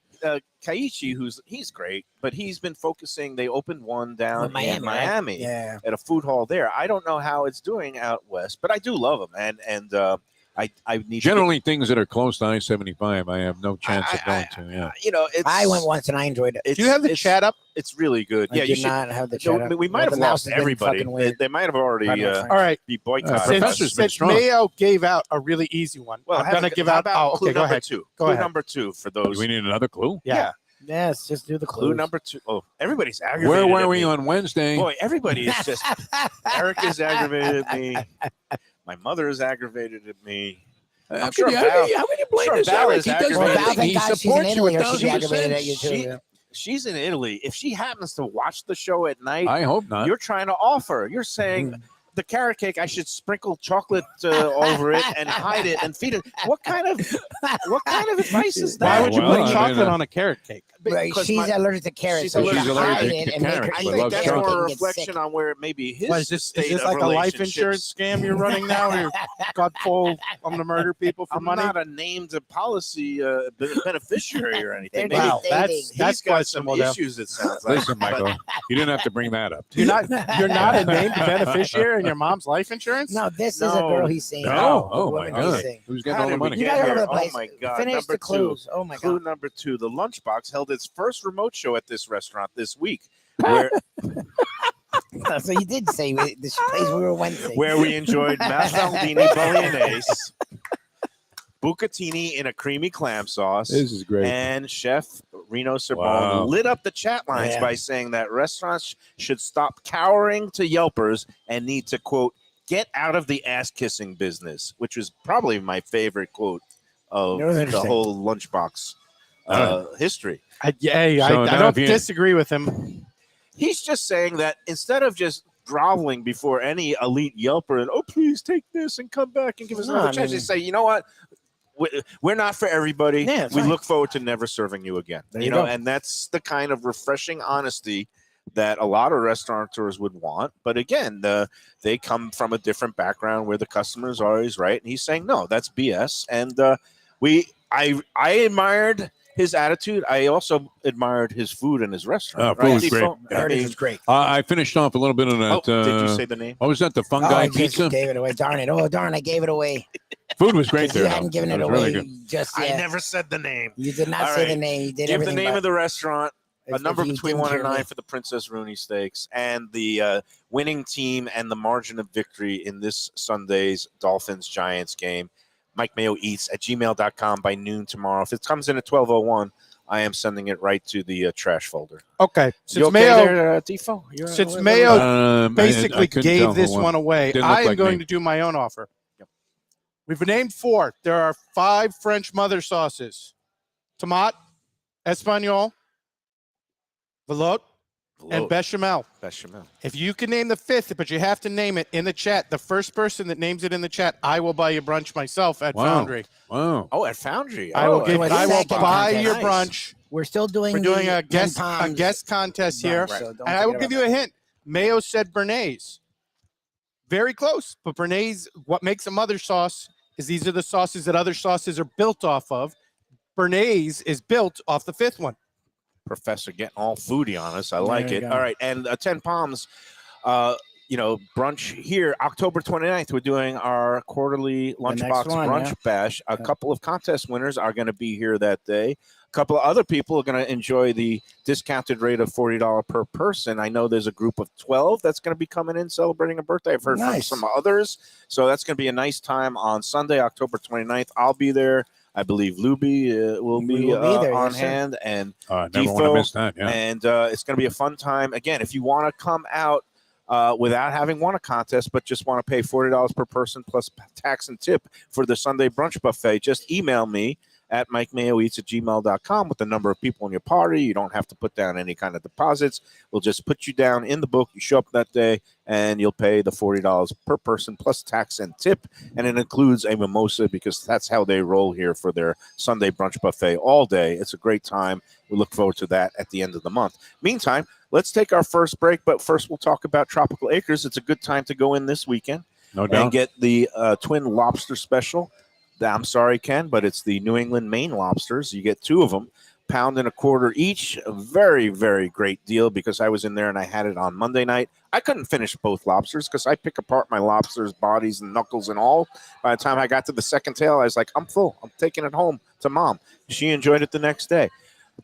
Kaiichi, he's great, but he's been focusing. They opened one down In Miami, in right? Miami Yeah. at a food hall there. I don't know how it's doing out west, but I do love them, and I need Generally, things that are close to I-75, I have no chance of going to. Yeah. to get, it's, I went once and I enjoyed it. It's, Do you have the it's- chat up? It's really good. I Yeah, you did should. not have the No, chat up. we might Well, have the mouse lost has been everybody. fucking weird. They might have already Pardon my French. All right. be boycotted. Professor's Since, been since strong. Mayo gave out a really easy one, I'm going to give how out. about Oh, clue okay, go number ahead. 2. Go Clue ahead. number 2 for Do those. we need another clue? Yeah. Yes, just do the clues. Clue number 2. Oh, everybody's aggravated. Where were at we me. on Wednesday? Boy, everybody is just. Eric is aggravated at me. My mother is aggravated at me. How sure can you- Val- how can you blame sure this Val Eric? is He does aggravated. Well, Val, everything. thank He God she's in supports you Italy, or she'd be 1,000%. aggravated at you too. She- yeah. She's in Italy. If she happens to watch the show at night, I hope not. you're trying to offer. You're saying the carrot cake, I should sprinkle chocolate over it and hide it and feed it. What kind of advice is that? Why would you Well, put I mean, chocolate on a carrot cake? Right, because she's allergic to carrots. she's so allergic she's to hiding carrots. it and make her Carrots, I eat but think loves the that's carrot chocolate. more a and get reflection sick. on where maybe his What, is state this of like a life relationships- insurance scam you're running now? Where you're got full, I'm gonna murder people for I'm money. not a named policy beneficiary or anything. They're Maybe not dating. he's that's got some questionable. Though. issues. It sounds like. Listen, Michael, you didn't have to bring that up. You're not a named beneficiary in your mom's life insurance. No, this is a No. girl he's seeing. No. The Oh my woman he's God. seeing. Who's getting How all the did we money? You get guys are all here? over the place. Oh my God! Finish Number the clues. two. Oh my Clue God. number 2: the Lunchbox held its first remote show at this restaurant this week, where So you did say this place we were Wednesday. where we enjoyed Masaldini Bolognese, bucatini in a creamy clam sauce, This is great. and Chef Reno Cerbone Wow. lit up the chat lines Yeah. by saying that restaurants should stop cowering to Yelpers and need to, quote, get out of the ass-kissing business, which was probably my favorite quote of That was the interesting. whole Lunchbox history. I So now don't if you- disagree with him. He's just saying that instead of just groveling before any elite Yelper and, oh, please take this and come back and give us No, another I chance, mean- they say, you know what? We're not for everybody. Yeah, it's we fine. look forward to never serving you again. There You you know, go. and that's the kind of refreshing honesty that a lot of restaurateurs would want. But again, they come from a different background where the customer's always right. And he's saying, no, that's BS. And I admired his attitude. I also admired his food in his restaurant. Oh, food was Defo? great. I heard it was great. I finished off a little bit on that. Did you say the name? What was that? The Oh, fungi I just pizza? gave it away. Darn it. Oh, darn, I gave it away. Food was great 'Cause there. you though. hadn't given it was away really good. just I yet. never said the name. You did not All say right. the name. You did Give the everything name but- of the restaurant, a if number you between didn't 1 and hear me. 9 for the Princess Rooney Stakes, and the winning team and the margin of victory in this Sunday's Dolphins-Giants game. Mike Mayo Eats at gmail.com by noon tomorrow. If it comes in at 12:01, I am sending it right to the trash folder. Okay, since You okay Mayo, there, Defo? since Mayo I basically couldn't tell gave who this won. one away, Didn't look I am like going me. to do my own offer. Yep. We've named 4. There are 5 French mother sauces: tomate, espagnole, velouté, and bechamel. Bechamel. If you can name the 5th, but you have to name it in the chat, the first person that names it in the chat, I will buy you brunch myself at Wow. Foundry. Wow. Oh, at Foundry. I will Oh, give. wait, I will second buy contest. your Nice. brunch. We're still doing. We're doing the a 10 guest pounds contest brunch, here, so don't and I will forget give about you a hint. Mayo said Bernays. Very close, but Bernays. What makes a mother sauce is these are the sauces that other sauces are built off of. Bernays is built off the 5th one. Professor getting all foodie on us. I There like you it. go. All right. And 10 Palms, brunch here, October 29th. We're doing our quarterly Lunchbox one, Brunch yeah. Bash. A couple of contest winners are going to be here that day. A couple of other people are going to enjoy the discounted rate of $40 per person. I know there's a group of 12 that's going to be coming in celebrating a birthday. I've heard Nice. from some others. So that's going to be a nice time on Sunday, October 29th. I'll be there. I believe Lubie will be, We will be there, on yes, sir. hand. And I never want to Defo, miss that. Yeah. and it's going to be a fun time. Again, if you want to come out without having won a contest, but just want to pay $40 per person plus tax and tip for the Sunday brunch buffet, just email me at mikemayoeats@gmail.com with the number of people in your party. You don't have to put down any kind of deposits. We'll just put you down in the book. You show up that day, and you'll pay the $40 per person plus tax and tip. And it includes a mimosa because that's how they roll here for their Sunday brunch buffet all day. It's a great time. We look forward to that at the end of the month. Meantime, let's take our first break, but first we'll talk about Tropical Acres. It's a good time to go in this weekend No and doubt. get the twin lobster special. I'm sorry, Ken, but it's the New England Maine lobsters. You get 2 of them, £1.25 each. A very, very great deal because I was in there and I had it on Monday night. I couldn't finish both lobsters because I pick apart my lobsters, bodies and knuckles and all. By the time I got to the second tail, I was like, I'm full. I'm taking it home to Mom. She enjoyed it the next day.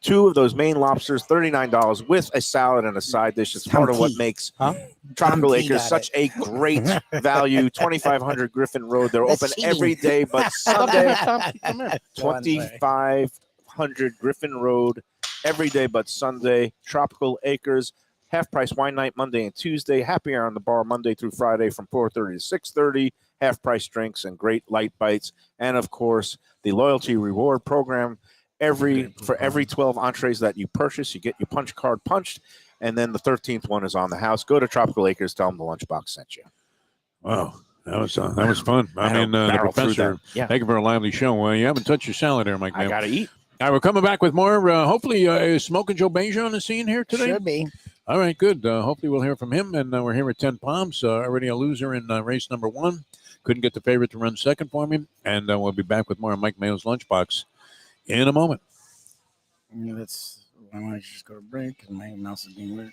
2 of those Maine lobsters, $39 with a salad and a side dish. It's part of what makes Tropical Tom T Acres got such a great value. 2500 Griffin Road. They're That's open cheating. every day but I'd love to Sunday. have Tom come in. 2500 Griffin Road every day but Sunday. Tropical Acres. Half price wine night Monday and Tuesday. Happy hour on the bar Monday through Friday from 4:30 to 6:30. Half price drinks and great light bites. And of course, the loyalty reward program. For every 12 entrees that you purchase, you get your punch card punched, and then the 13th one is on the house. Go to Tropical Acres, tell them the Lunchbox sent you. Wow. That was fun. I mean, the Barrel through professor. that. Yeah. Thank you for a lively show. You haven't touched your salad there, Mike. I Mayo. gotta eat. right, we're coming back with more. Hopefully, is Smoking Joe Beja on the scene here today? Should be. All right, good. Hopefully, we'll hear from him. And we're here at 10 Palms. Already a loser in race number 1. Couldn't get the favorite to run second for me. And we'll be back with more on Mike Mayo's Lunchbox in a moment. Yeah, why don't I just go to break? Because my mouse is being weird.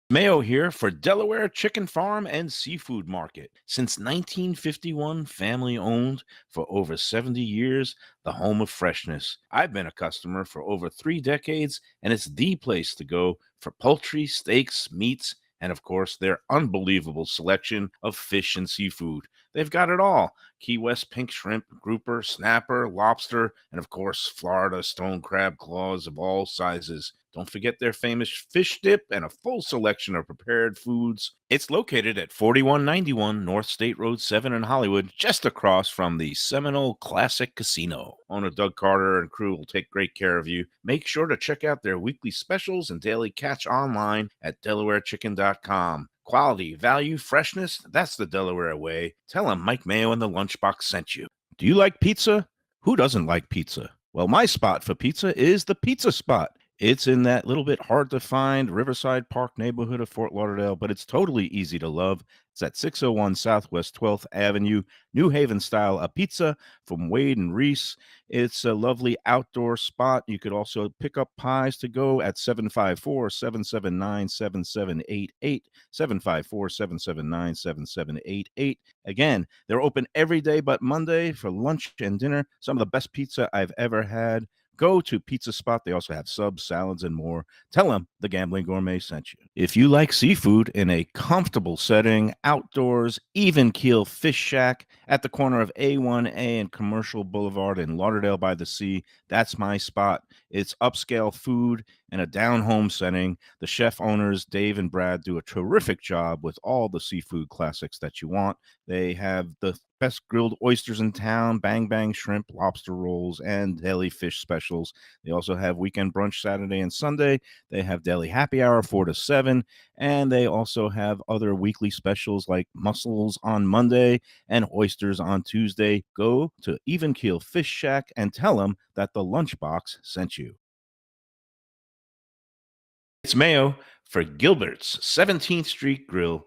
Mayo here for Delaware Chicken Farm and Seafood Market. Since 1951, family owned for over 70 years, the home of freshness. I've been a customer for over 3 decades, and it's the place to go for poultry, steaks, meats, and of course, their unbelievable selection of fish and seafood. They've got it all. Key West pink shrimp, grouper, snapper, lobster, and of course, Florida stone crab claws of all sizes. Don't forget their famous fish dip and a full selection of prepared foods. It's located at 4191 North State Road 7 in Hollywood, just across from the Seminole Classic Casino. Owner Doug Carter and crew will take great care of you. Make sure to check out their weekly specials and daily catch online at DelawareChicken.com. Quality, value, freshness, that's the Delaware way. Tell them Mike Mayo and the Lunchbox sent you. Do you like pizza? Who doesn't like pizza? Well, my spot for pizza is the Pizza Spot. It's in that little bit hard to find Riverside Park neighborhood of Fort Lauderdale, but it's totally easy to love. It's at 601 Southwest 12th Avenue, New Haven style, a pizza from Wade and Reese. It's a lovely outdoor spot. You could also pick up pies to go at 754-779-7788, 754-779-7788. Again, they're open every day but Monday for lunch and dinner. Some of the best pizza I've ever had. Go to Pizza Spot. They also have subs, salads, and more. Tell them the Gambling Gourmet sent you. If you like seafood in a comfortable setting, outdoors, even keel fish shack at the corner of A1A and Commercial Boulevard in Lauderdale by the Sea, that's my spot. It's upscale food in a down-home setting. The chef owners, Dave and Brad, do a terrific job with all the seafood classics that you want. They have the best grilled oysters in town, bang bang shrimp, lobster rolls, and deli fish specials. They also have weekend brunch Saturday and Sunday. They have deli happy hour 4 to 7, and they also have other weekly specials like mussels on Monday and oysters on Tuesday. Go to Even Keel Fish Shack and tell them that the Lunchbox sent you. It's Mayo for Gilbert's 17th Street Grill.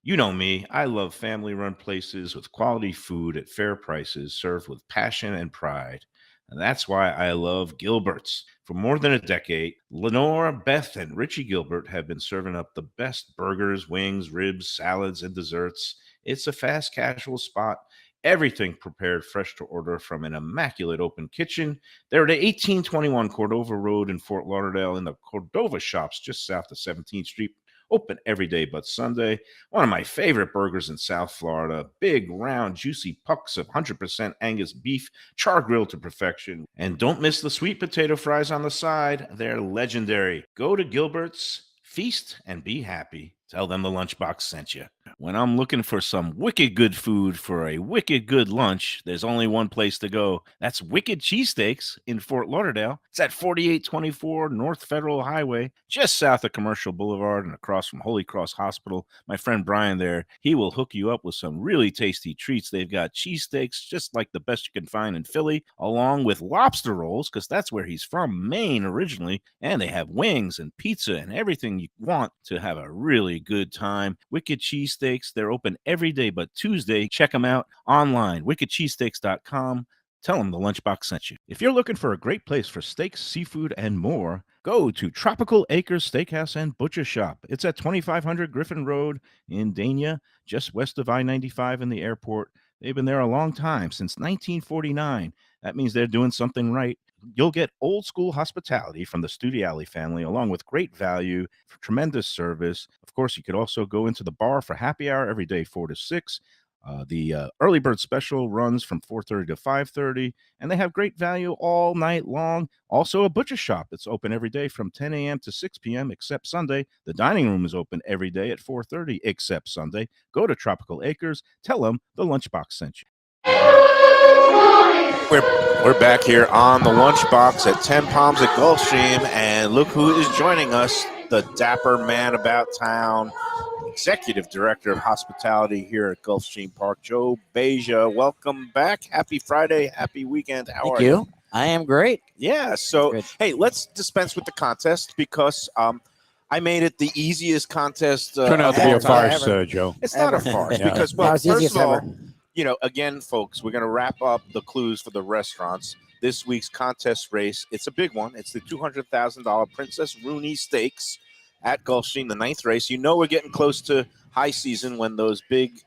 You know me, I love family-run places with quality food at fair prices served with passion and pride. And that's why I love Gilbert's. For more than a decade, Lenore, Beth, and Richie Gilbert have been serving up the best burgers, wings, ribs, salads, and desserts. It's a fast casual spot. Everything prepared fresh to order from an immaculate open kitchen. They're at 1821 Cordova Road in Fort Lauderdale in the Cordova Shops just south of 17th Street. Open every day but Sunday. One of my favorite burgers in South Florida. Big, round, juicy pucks of 100% Angus beef, char grilled to perfection. And don't miss the sweet potato fries on the side. They're legendary. Go to Gilbert's, feast, and be happy. Tell them the Lunchbox sent you. When I'm looking for some wicked good food for a wicked good lunch, there's only one place to go. That's Wicked Cheesesteaks in Fort Lauderdale. It's at 4824 North Federal Highway, just south of Commercial Boulevard and across from Holy Cross Hospital. My friend Brian there, he will hook you up with some really tasty treats. They've got cheesesteaks just like the best you can find in Philly, along with lobster rolls, because that's where he's from, Maine originally. And they have wings and pizza and everything you want to have a really good time. Wicked Cheesesteaks, they're open every day but Tuesday. Check them out online, wickedcheesesteaks.com. Tell them the Lunchbox sent you. If you're looking for a great place for steaks, seafood, and more, go to Tropical Acres Steakhouse and Butcher Shop. It's at 2500 Griffin Road in Dania, just west of I-95 and the airport. They've been there a long time, since 1949. That means they're doing something right. You'll get old school hospitality from the Studiali family, along with great value, tremendous service. Of course, you could also go into the bar for happy hour every day, 4 to 6. The early bird special runs from 4:30 to 5:30, and they have great value all night long. Also, a butcher shop that's open every day from 10 a.m. to 6 p.m. except Sunday. The dining room is open every day at 4:30 except Sunday. Go to Tropical Acres. Tell them the Lunchbox sent you. We're back here on the Lunchbox at 10 Palms at Gulfstream, and look who is joining us, the dapper man about town, Executive Director of Hospitality here at Gulfstream Park, Joe Beja. Welcome back. Happy Friday. Happy weekend. How are you? I am great. Yeah. So, Good. hey, let's dispense with the contest because I made it the easiest contest. Turned out to of be all a time. farce, Joe. It's not a Ever. farce Yeah. because, No, well, it's the first easiest of all, ever. again, folks, we're going to wrap up the clues for the restaurants. This week's contest race, it's a big one. It's the $200,000 Princess Rooney Stakes at Gulfstream, the 9th race. You know we're getting close to high season when those big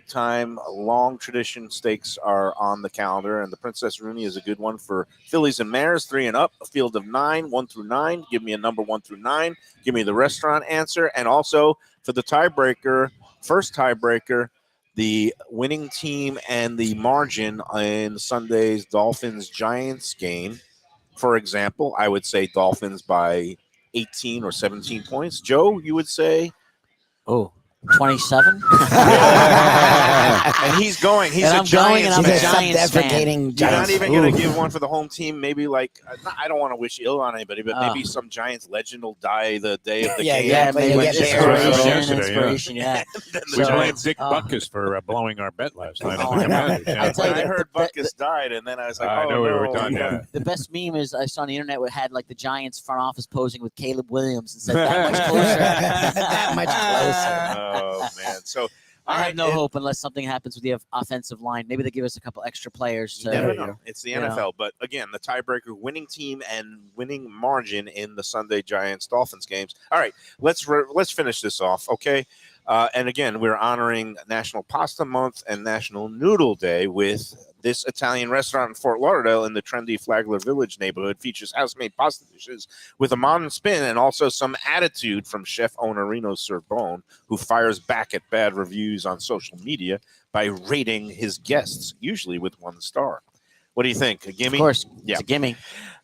time, long tradition stakes are on the calendar, and the Princess Rooney is a good one for fillies and mares, 3 and up, a field of 9, 1 through 9. Give me a number 1 through 9. Give me the restaurant answer, and also for the tiebreaker, first tiebreaker, the winning team and the margin in Sunday's Dolphins-Giants game. For example, I would say Dolphins by 18 or 17 points. Joe, you would say? Oh, 27. And he's going. He's And a I'm going, Giants and I'm fan. a Giants fan. self-deprecating You're not Giants. even going Ooh. to give one for the home team. Maybe I don't want to wish ill on anybody, but maybe some Giants legend will die the day of the game. Yeah, but maybe you get inspiration, yesterday, inspiration, yeah. We So, blamed Dick Buckus for blowing our bet last night. Oh, on the I know. Commanders, yeah. I tell When you, I heard the- Buckus died, and then I was like, I oh, know we were no. done. Yeah. The best meme is I saw on the internet where it had like the Giants front office posing with Caleb Williams and said that much closer. That much closer. Oh, man. So, I all have right, no hope unless something happens with the offensive line. Maybe they give us a couple extra players. You never There you know. go. It's the You know. NFL. But again, the tiebreaker, winning team and winning margin in the Sunday Giants Dolphins games. All right, let's finish this off, okay? And again, we're honoring National Pasta Month and National Noodle Day with this Italian restaurant in Fort Lauderdale in the trendy Flagler Village neighborhood. Features house-made pasta dishes with a modern spin and also some attitude from chef owner Reno Sorbone, who fires back at bad reviews on social media by rating his guests, usually with 1 star. What do you think? A gimme? Of course, Yeah. it's a gimme.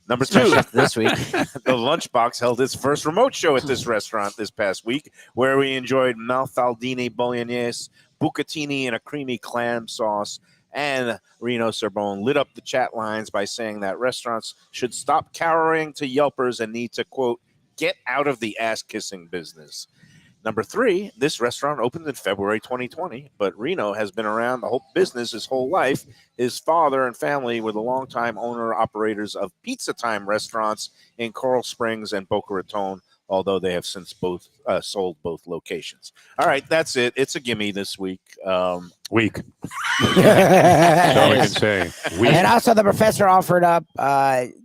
Number Especially 2. after this week. The Lunchbox held its first remote show at this restaurant this past week, where we enjoyed Malfaldine Bolognese, bucatini, and a creamy clam sauce. And Reno Sorbone lit up the chat lines by saying that restaurants should stop cowering to Yelpers and need to, quote, get out of the ass-kissing business. Number 3, this restaurant opened in February 2020, but Reno has been around the whole business his whole life. His father and family were the longtime owner-operators of Pizza Time restaurants in Coral Springs and Boca Raton, although they have since both sold both locations. All right, that's it. It's a gimme this week. Weak. That's all we can say. Weak. And also, the professor offered up,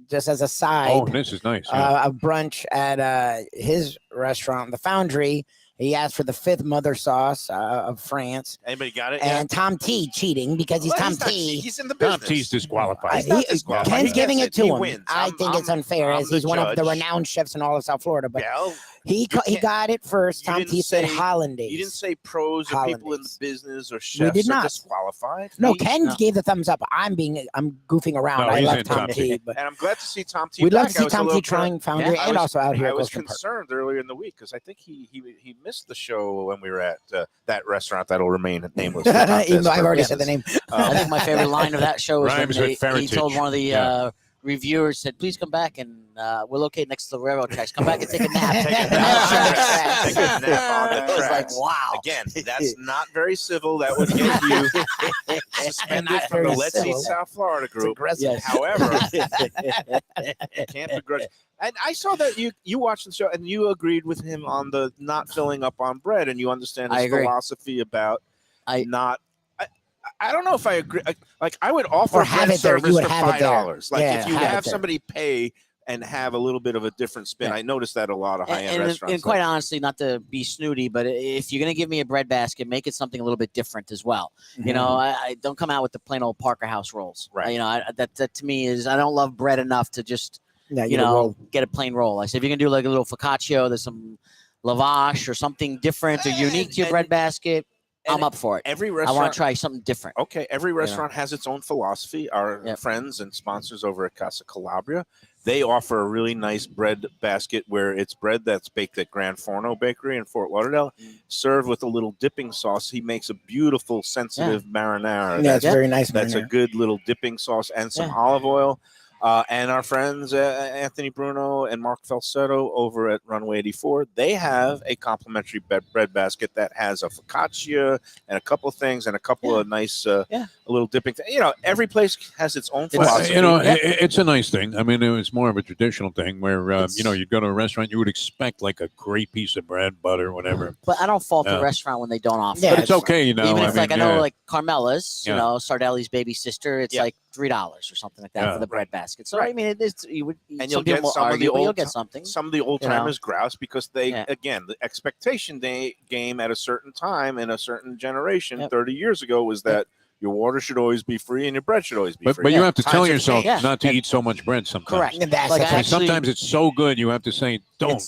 just as a side, Oh, this is nice. Yeah. a brunch at his restaurant, The Foundry. He asked for the 5th mother sauce of France. Anybody got it? And Tom T cheating because he's Well, Tom not- T. He's in the Tom business. T's disqualified. He's not disqualified. Ken's He giving gets it to He him. wins. I think it's unfair I'm as he's the one of the judge. renowned chefs in all of South Florida. But Well, he can't- got it first. you Tom didn't T said say- hollandaise. you didn't say pros or people in the Hollandaise. business or chefs did are not. disqualified. No, He- Ken No. gave the thumbs up. I'm goofing around. No, I he's love in Tom Tom T. T. But And I'm glad to see Tom T. we'd love back. to I see was a Tom T little trying Foundry I and was- also out here I at was Gulfstream Park. concerned earlier in the week because I think he missed the show when we were at that restaurant that'll remain nameless. for contest Even though I've already said purposes. the name. I think my favorite line of that show was when Rhymes with he heritage. told one of the Yeah. reviewers, said, please come back and we're located next to the railroad tracks. Come back and take a nap. Take a And nap. that Take a nap on the I was like, tracks. wow. Again, that's not very civil. That would get you suspended Not from the very Let's Eat civil. South Florida It's group. aggressive. Yes. However, can't begrudge. And I saw that you watched the show and you agreed with him on the not filling up on bread, and you understand I his agree. philosophy about I- not. I don't know if I agree. Like I would offer Or have bread it there. You service would for have it there. $5. Like Yeah, if you have it have there. somebody pay and have a little bit of a different spin. Yeah. I noticed that a lot of high-end And restaurants. quite honestly, not to be snooty, but if you're going to give me a bread basket, make it something a little bit different as well. You know, I don't come out with the plain old Parker House rolls. Right. You know, that to me is, I don't love bread enough to just, Yeah, you get a know, roll. get a plain roll. I said, if you can do like a little focaccia, there's some lavash or something different or unique to your bread basket, and I'm up for it. every I restaurant. want to try something different. Okay, every restaurant has its own philosophy. Our Yep. friends and sponsors over at Casa Calabria, they offer a really nice bread basket where it's bread that's baked at Gran Forno Bakery in Fort Lauderdale, served with a little dipping sauce. He makes a beautiful, sensitive marinara. Yeah, it's Yeah. very nice. That's a marinara. good little dipping sauce and some Yeah. olive oil. And our friends Anthony Bruno and Mark Falsetto over at Runway 84, they have a complimentary bread basket that has a focaccia and a couple of things and a couple of nice little dipping things. Every place has its own philosophy. It's a nice thing. I mean, it was more of a traditional thing where, you'd go to a restaurant, you would expect like a great piece of bread, butter, whatever. But I don't fault the restaurant when they don't offer. Yeah, But it's okay, Even if I know like Carmela's, Yeah. Sardelli's baby sister, it's like $3 or something like that for the bread basket. So I mean, it is. You would, and some people will argue, but you'll get something. Some of the old timers grouse because they again the expectation game at a certain time in a certain generation 30 years ago was that your water should always be free and your bread should always be free. But you have to tell Times have yourself changed. not to eat so much bread sometimes. Correct. That's Like, the thing. Sometimes it's so good you have to say, don't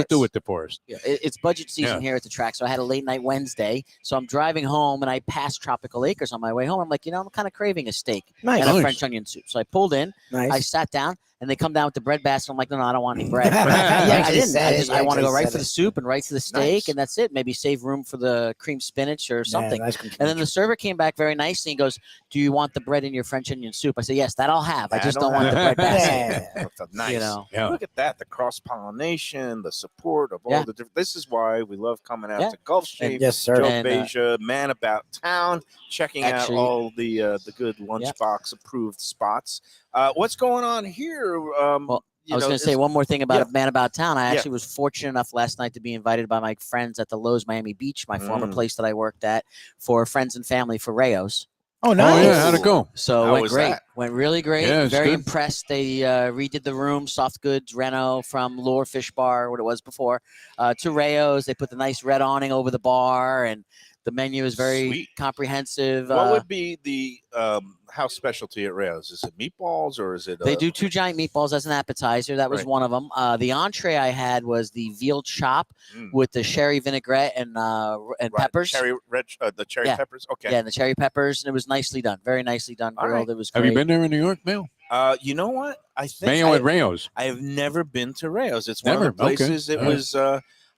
do it to Forrest. It's budget season here at the track, so I had a late night Wednesday. So I'm driving home and I passed Tropical Acres on my way home. I'm like, I'm kind of craving a steak and a French onion soup. So I pulled in, I sat down, and they come down with the bread basket. I'm like, no, I don't want any bread. I didn't. I want to go right for the soup and right to the steak, and that's it. Maybe save room for the cream spinach or something. And then the server came back very nicely and goes, do you want the bread in your French onion soup? I said, yes, that I'll have. I just don't want the bread basket. Nice. Look at that. The cross-pollination, the support of all the different. This is why we love coming out to Gulfstream, Joe Beja, Man About Town, checking out all the good lunchbox approved spots. What's going on here? I was going to say one more thing about Man About Town. I actually was fortunate enough last night to be invited by my friends at the Lowe's Miami Beach, my former place that I worked at, for friends and family for Rayo's. Oh, nice. Oh, yeah. How'd it go? So it went great. Went really great. Yeah, very good. impressed. They redid the room, soft goods, reno from Lure Fish Bar, what it was before, to Rayo's. They put the nice red awning over the bar, and the menu is very comprehensive. What would be the house specialty at Rayo's? Is it meatballs or is it? They do 2 giant meatballs as an appetizer. That was one of them. The entree I had was the veal chop with the sherry vinaigrette and peppers. The cherry peppers. Okay. Yeah, and the cherry peppers, and it was nicely done. Very nicely done, grilled. It was great. Have you been there in New York, Mayo? You know what? I think Mayo at Rayo's. I have never been to Rayo's. It's one of the places. It was.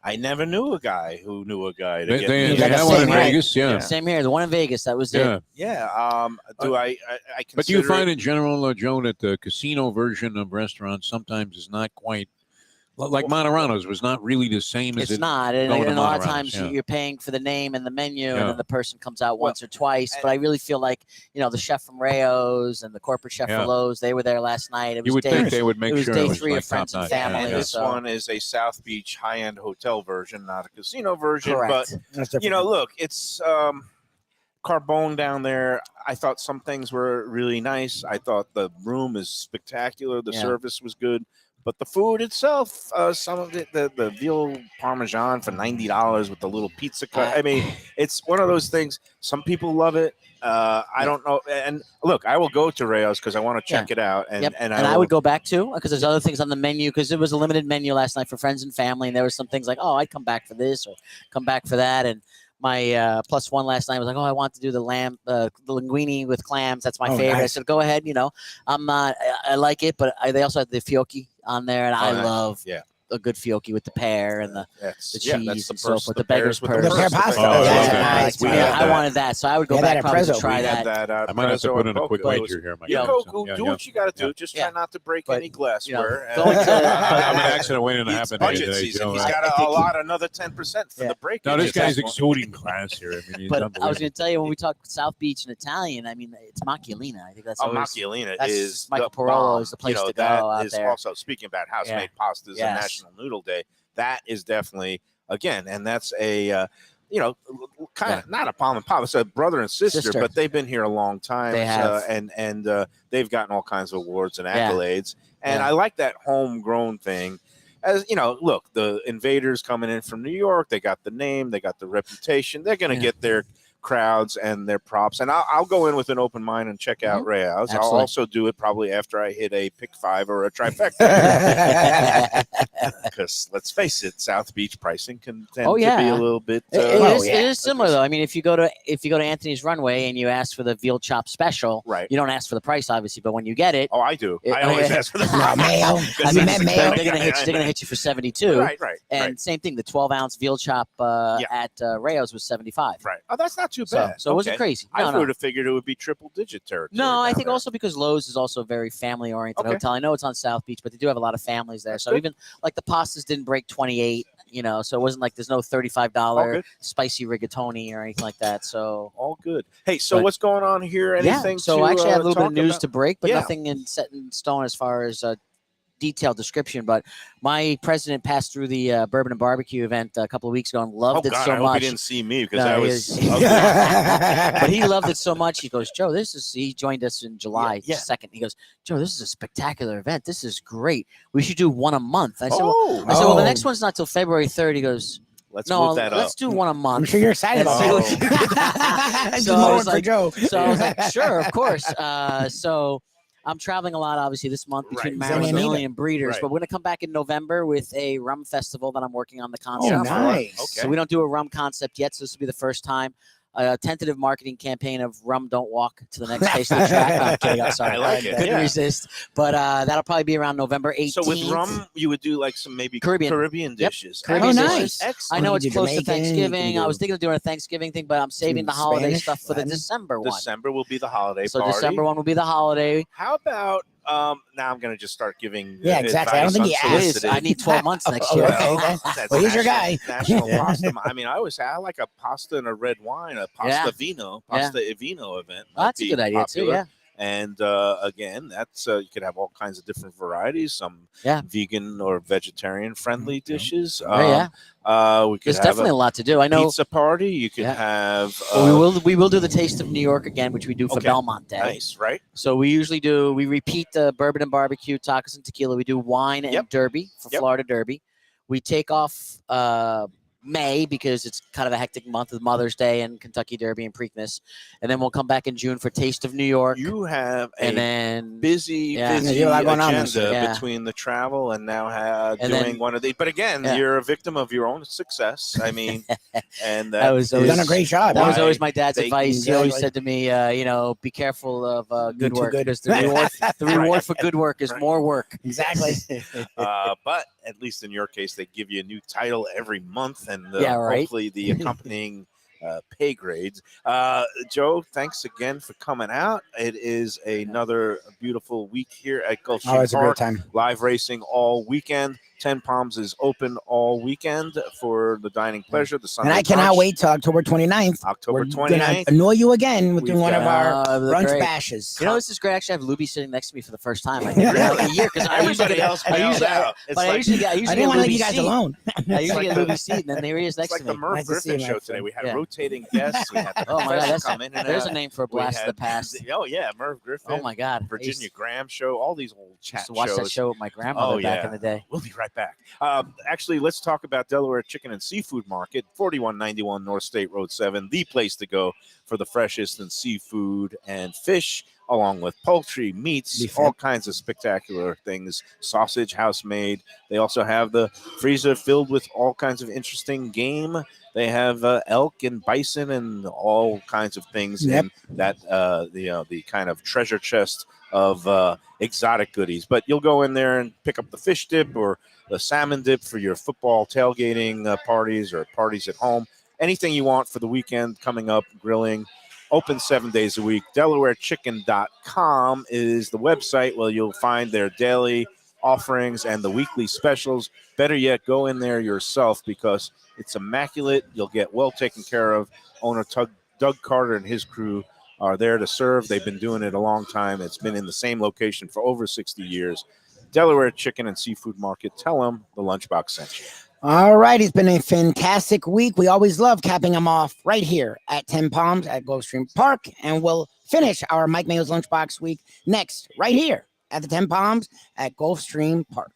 I never knew a guy who knew a guy. They had one in Vegas, Same here. The one in Vegas. That was it. Yeah. I consider But do you find in general, Joe, that the casino version of restaurants sometimes is not quite like Monterano's was not really the same as it's not. And a lot of times yeah. you're paying for the name and the menu, Yeah. and then the person comes out once or twice. But I really feel like, you know, the chef from Rayo's and the corporate chef Yeah. for Lowe's, they were there last night. It was You would think they would make it was sure day it was 3 like of Friends and top-notch. Family. And this so- one is a South Beach high-end hotel version, not a casino version. Correct. But, you know, look, it's Carbone down there. I thought some things were really nice. I thought the room is spectacular. The Yeah. service was good. But the food itself, some of it, the veal parmesan for $90 with the little pizza cut. I mean, it's one of those things. Some people love it. I don't know. And look, I will go to Rayo's because I want to check it out. And, and I would go back too, because there's other things on the menu, because it was a limited menu last night for friends and family. And there were some things like, oh, I'd come back for this or come back for that. And my plus one last night was like, oh, I want to do the the linguine with clams. That's my favorite. Nice. I said, go ahead. You know, I'm not, I like it, but they also had the fiocchi on there, and I love a good fiocchi with the pear and the cheese and so forth. The beggar's purse. The pear pasta. Oh, Nice. I wanted that, so I would go back probably to try that. I might have to put in a quick wager here. You do what you got to do. Just try not to break any glassware. I'm an accident waiting to happen budget season. He's got a lot, another 10% for the break. No, this guy's exuding class here. I mean, but I was going to tell you, when we talk South Beach and Italian, I mean, it's Macchiolina. I think that's Macchiolina is Michael Parolo is the place to go out there. Also, speaking about house-made pastas and National Noodle Day, that is definitely, again, and that's a kind of not a palm and pop. It's a brother and sister, but they've been here a long time. They have. And they've gotten all kinds of awards and accolades. And I like that homegrown thing. As you know, look, the invaders coming in from New York, they got the name, they got the reputation. They're going to get their crowds and their props. And I'll go in with an open mind and check out Rayo's. I'll also do it probably after I hit a pick 5 or a trifecta. Because let's face it, South Beach pricing can tend to be a little bit. It is similar though. I mean, if you go to Anthony's Runway and you ask for the veal chop special, you don't ask for the price obviously, but when you get it, I do. I always ask for the price. Mayo. They're gonna hit you for 72. Right. And same thing, the 12-ounce veal chop at Rayo's was 75. Right. Oh, that's not not too bad. So it wasn't crazy. I would have figured it would be triple-digit territory. No, I think there. also because Lowe's is also a very family-oriented hotel. I know it's on South Beach, but they do have a lot of families there. So even like the pastas didn't break 28, so it wasn't like there's no $35 spicy rigatoni or anything like that. So all good. Hey, so what's going on here? Anything? So I actually had a little bit of news about? to break, but nothing set in stone as far as detailed description. But my president passed through the Bourbon and Barbecue event a couple of weeks ago and loved it so I hope much. he didn't see me because I was but he loved it so much. He goes, Joe, he joined us in July 2nd. He goes, Joe, this is a spectacular event. This is great. We should do one a month. I said, well, the next one's not till February 3rd. He goes, let's move that up. Let's do one a month. I'm sure you're excited about it. So I was like, Joe. So I was like, sure, of course. So I'm traveling a lot, obviously, this month between Maryland and Breeders, but we're going to come back in November with a rum festival that I'm working on the concept. Oh, nice. So we don't do a rum concept yet, so this will be the first time. A tentative marketing campaign of rum don't walk to the next Taste of the Track. No, I'm kidding. I'm sorry. I like it. Couldn't resist. But that'll probably be around November 18th. So with rum, you would do like some maybe Caribbean dishes. Caribbean dishes. Nice. I know it's close to Thanksgiving. I was thinking of doing a Thanksgiving thing, but I'm saving the holiday stuff for the December one. December will be the holiday So party. December one will be the holiday. How about now I'm going to just start giving exactly. I don't think he asked. I need 12 months next year. Okay. Well, he's your guy. National pasta. I mean, I like a pasta and a red wine, a pasta vino event. That's a good idea too. Yeah. And again, that's you could have all kinds of different varieties, some vegan or vegetarian friendly dishes. We could There's have definitely a lot to do. I know pizza party. You could have. We will do the Taste of New York again, which we do for Belmont Day. Nice, right? So we repeat the bourbon and barbecue, tacos and tequila. We do wine and Derby for Florida Derby. We take off May because it's kind of a hectic month with Mother's Day and Kentucky Derby and Preakness, and then we'll come back in June for Taste of New York. You have busy agenda between the travel and now doing one of these. But again, you're a victim of your own success. I mean, and that was done a great job. That was always my dad's advice. He always said to me, be careful of good work because the reward for good work is more work. Exactly. But at least in your case, they give you a new title every month. And hopefully the accompanying pay grades. Joe, thanks again for coming out. It is another beautiful week here at Gulfstream it's Park. A great time. Live racing all weekend. 10 Palms is open all weekend for the dining pleasure. The Sunday and I cannot wait till October 29th. October 29th. We're going to annoy you again with doing one of our brunch bashes. You know, this is great. Actually, I have Lubie sitting next to me for the first time. I think like a year because I usually get want to leave you guys alone. I usually get Lubie's seat, and then there he is next to me. It's like the Merv Griffin show today. We had rotating guests. We had the God, come in and there's a name for a blast of the past. Oh yeah, Merv Griffin. Oh my God, Virginia Graham show. All these old chat shows. Watch that show with my grandmother back in the day. We'll be right back. Actually, let's talk about Delaware Chicken and Seafood Market, 4191 North State Road 7, the place to go for the freshest in seafood and fish, along with poultry, meats, all kinds of spectacular things, sausage, house-made. They also have the freezer filled with all kinds of interesting game. They have elk and bison and all kinds of things in that the kind of treasure chest of exotic goodies. But you'll go in there and pick up the fish dip or the salmon dip for your football tailgating parties or parties at home. Anything you want for the weekend coming up, grilling. Open 7 days a week. DelawareChicken.com is the website where you'll find their daily offerings and the weekly specials. Better yet, go in there yourself because it's immaculate. You'll get well taken care of. Owner Doug Carter and his crew are there to serve. They've been doing it a long time. It's been in the same location for over 60 years. Delaware Chicken and Seafood Market. Tell them the Lunchbox sent you. All right. It's been a fantastic week. We always love capping them off right here at 10 Palms at Gulfstream Park. And we'll finish our Mike Mayo's Lunchbox week next right here at the 10 Palms at Gulfstream Park.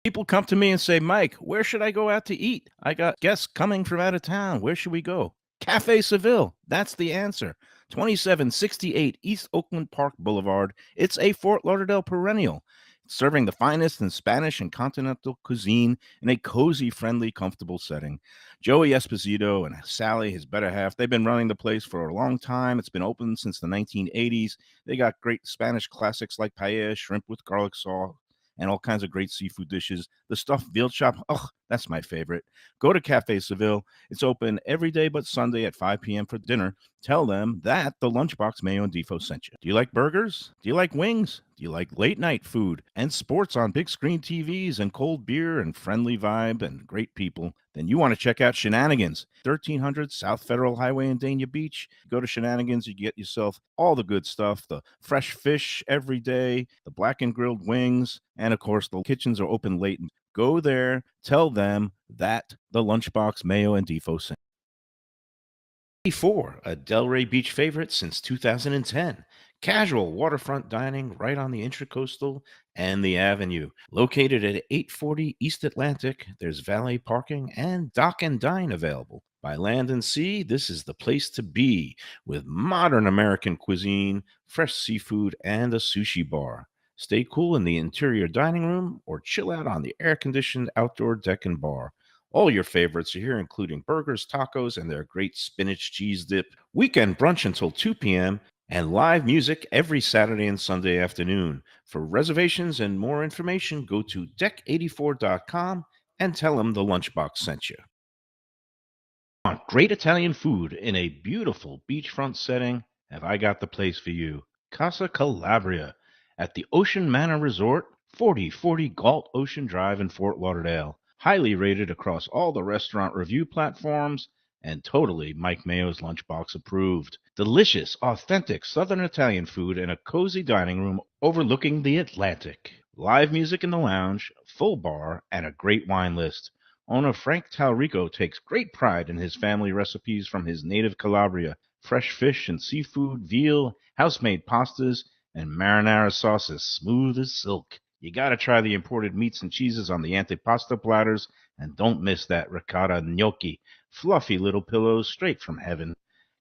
People come to me and say, Mike, where should I go out to eat? I got guests coming from out of town. Where should we go? Cafe Seville. That's the answer. 2768 East Oakland Park Boulevard. It's a Fort Lauderdale perennial, serving the finest in Spanish and continental cuisine in a cozy, friendly, comfortable setting. Joey Esposito and Sally, his better half, they've been running the place for a long time. It's been open since the 1980s. They got great Spanish classics like paella, shrimp with garlic sauce, and all kinds of great seafood dishes. The stuffed veal chop, oh, that's my favorite. Go to Cafe Seville. It's open every day but Sunday at 5 p.m. for dinner. Tell them that the Lunchbox Mayo and Defo sent you. Do you like burgers? Do you like wings? Do you like late night food and sports on big screen TVs and cold beer and friendly vibe and great people? Then you want to check out Shenanigans, 1300 South Federal Highway in Dania Beach. Go to Shenanigans, you get yourself all the good stuff, the fresh fish every day, the blackened grilled wings, and of course the kitchens are open late. Go there, tell them that the Lunchbox Mayo and Defo sent. 4, a Delray Beach favorite since 2010. Casual waterfront dining right on the Intracoastal and the Avenue. Located at 840 East Atlantic, there's valet parking and dock and dine available. By land and sea, this is the place to be, with modern American cuisine, fresh seafood, and a sushi bar. Stay cool in the interior dining room or chill out on the air-conditioned outdoor deck and bar. All your favorites are here, including burgers, tacos, and their great spinach cheese dip. Weekend brunch until 2 p.m. and live music every Saturday and Sunday afternoon. For reservations and more information, go to deck84.com and tell them the Lunchbox sent you. Want great Italian food in a beautiful beachfront setting? Have I got the place for you? Casa Calabria at the Ocean Manor Resort, 4040 Galt Ocean Drive in Fort Lauderdale. Highly rated across all the restaurant review platforms and totally Mike Mayo's Lunchbox approved. Delicious, authentic Southern Italian food in a cozy dining room overlooking the Atlantic. Live music in the lounge, full bar, and a great wine list. Owner Frank Talrico takes great pride in his family recipes from his native Calabria. Fresh fish and seafood, veal, house-made pastas, and marinara sauces smooth as silk. You gotta try the imported meats and cheeses on the antipasto platters, and don't miss that ricotta gnocchi. Fluffy little pillows straight from heaven.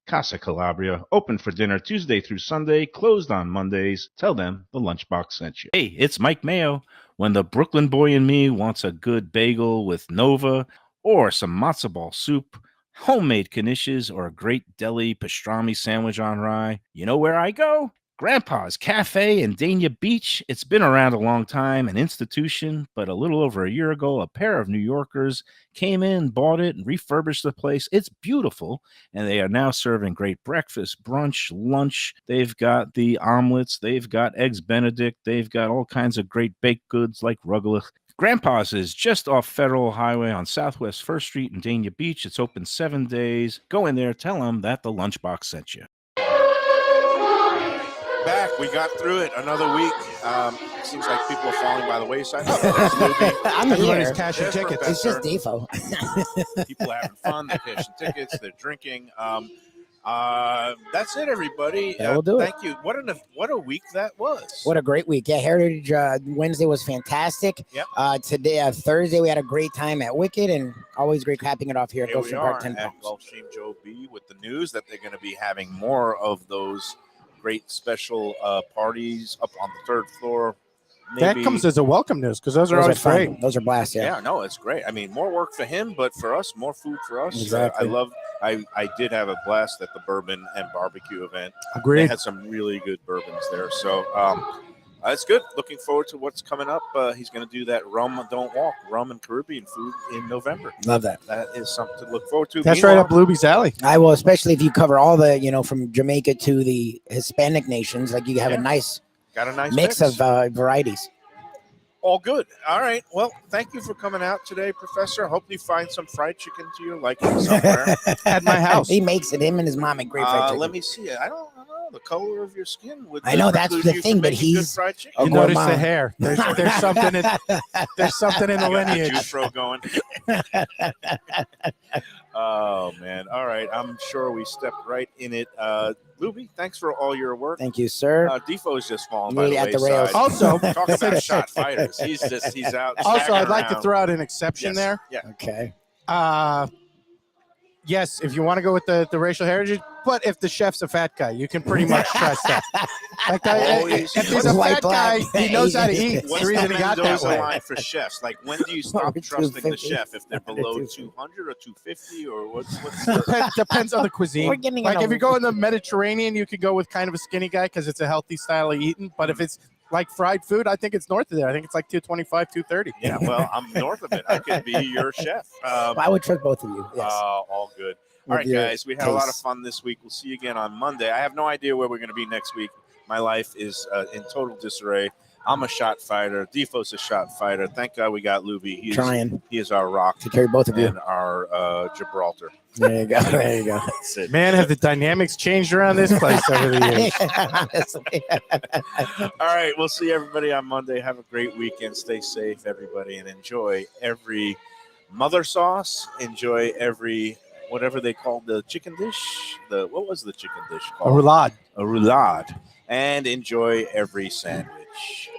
Casa Calabria, open for dinner Tuesday through Sunday, closed on Mondays. Tell them the Lunchbox sent you. Hey, it's Mike Mayo. When the Brooklyn boy in me wants a good bagel with Nova, or some matzo ball soup, homemade knishes, or a great deli pastrami sandwich on rye, you know where I go? Grandpa's Cafe in Dania Beach. It's been around a long time, an institution, but a little over a year ago, a pair of New Yorkers came in, bought it, and refurbished the place. It's beautiful, and they are now serving great breakfast, brunch, lunch. They've got the omelets. They've got eggs Benedict. They've got all kinds of great baked goods like rugelach. Grandpa's is just off Federal Highway on Southwest 1st Street in Dania Beach. It's open 7 days. Go in there, tell them that the Lunchbox sent you. Back, we got through it another week. Seems like people are falling by the wayside. Oh, I'm Everybody's here. cashing There's tickets. It's Professor. just Defo. People are having fun. They're cashing tickets. They're drinking. That's it, everybody. Yeah, we'll do it. Thank you. What a week that was. What a great week. Yeah, Heritage Wednesday was fantastic. Yep. Today, Thursday, we had a great time at Wicked, and always great capping it off here at Here we Gulfstream are Park 10 at Palms. Gulfstream Joe B with the news that they're going to be having more of those great special parties up on the 3rd floor. That comes as a welcome news because those are always fun. great. Those are blasts, yeah. Yeah, no, it's great. I mean, more work for him, but for us, more food for us. Exactly. I did have a blast at the bourbon and barbecue event. They Agreed. had some really good bourbons there. So it's good. Looking forward to what's coming up. He's going to do that rum and Caribbean food in November. Love that. That is something to look forward to. That's right up Lubie's alley. I will, especially if you cover all the, from Jamaica to the Hispanic nations, like you have a nice Got a nice mix of varieties. All good. All right. Well, thank you for coming out today, Professor. Hope you find some fried chicken to your liking somewhere. At my house. He makes it, him and his mom, make great fried chicken. Let me see it. I don't know. The color of your skin would I know, that's preclude the you thing, from but making he's good fried chicken. a You notice the gourmand. hair. There's something in there's something in the You got the lineage. juice throw going. Oh man! All right, I'm sure we stepped right in it. Lubie, thanks for all your work. Thank you, sir. Defoe's just falling by Really the at the wayside. rails. Also, Talk about shot fighters. He's out. Also, I'd like around. to throw out an exception there. Yeah. Okay. Yes, if you want to go with the racial heritage, but if the chef's a fat guy, you can pretty much trust that. Like Always. if he's a White, fat guy, black, he knows how to Asian. eat. What's The reason the he got that Mendoza way. line for chefs? Like, when do you stop Over trusting the 250. chef? If they're below 250. 200 or 250 or what's Depends on the cuisine. We're getting Like in if a- you go in the Mediterranean, you could go with kind of a skinny guy because it's a healthy style of eating. But if it's like fried food, I think it's north of there. I think it's like 225, 230. Yeah, well, I'm north of it. I could be your chef. I would trust both of you. Yes. All good. All right, guys, we had a lot of fun this week. We'll see you again on Monday. I have no idea where we're going to be next week. My life is in total disarray. I'm a shot fighter. Defo's a shot fighter. Thank God we got Lubie. He is our rock to carry both of you. And our Gibraltar. There you go. There you go. That's it. Man, have the dynamics changed around this place over the years? All right, we'll see everybody on Monday. Have a great weekend. Stay safe, everybody, and enjoy every mother sauce. Enjoy every whatever they called the chicken dish. What was the chicken dish called? A roulade. A roulade. And enjoy every sandwich.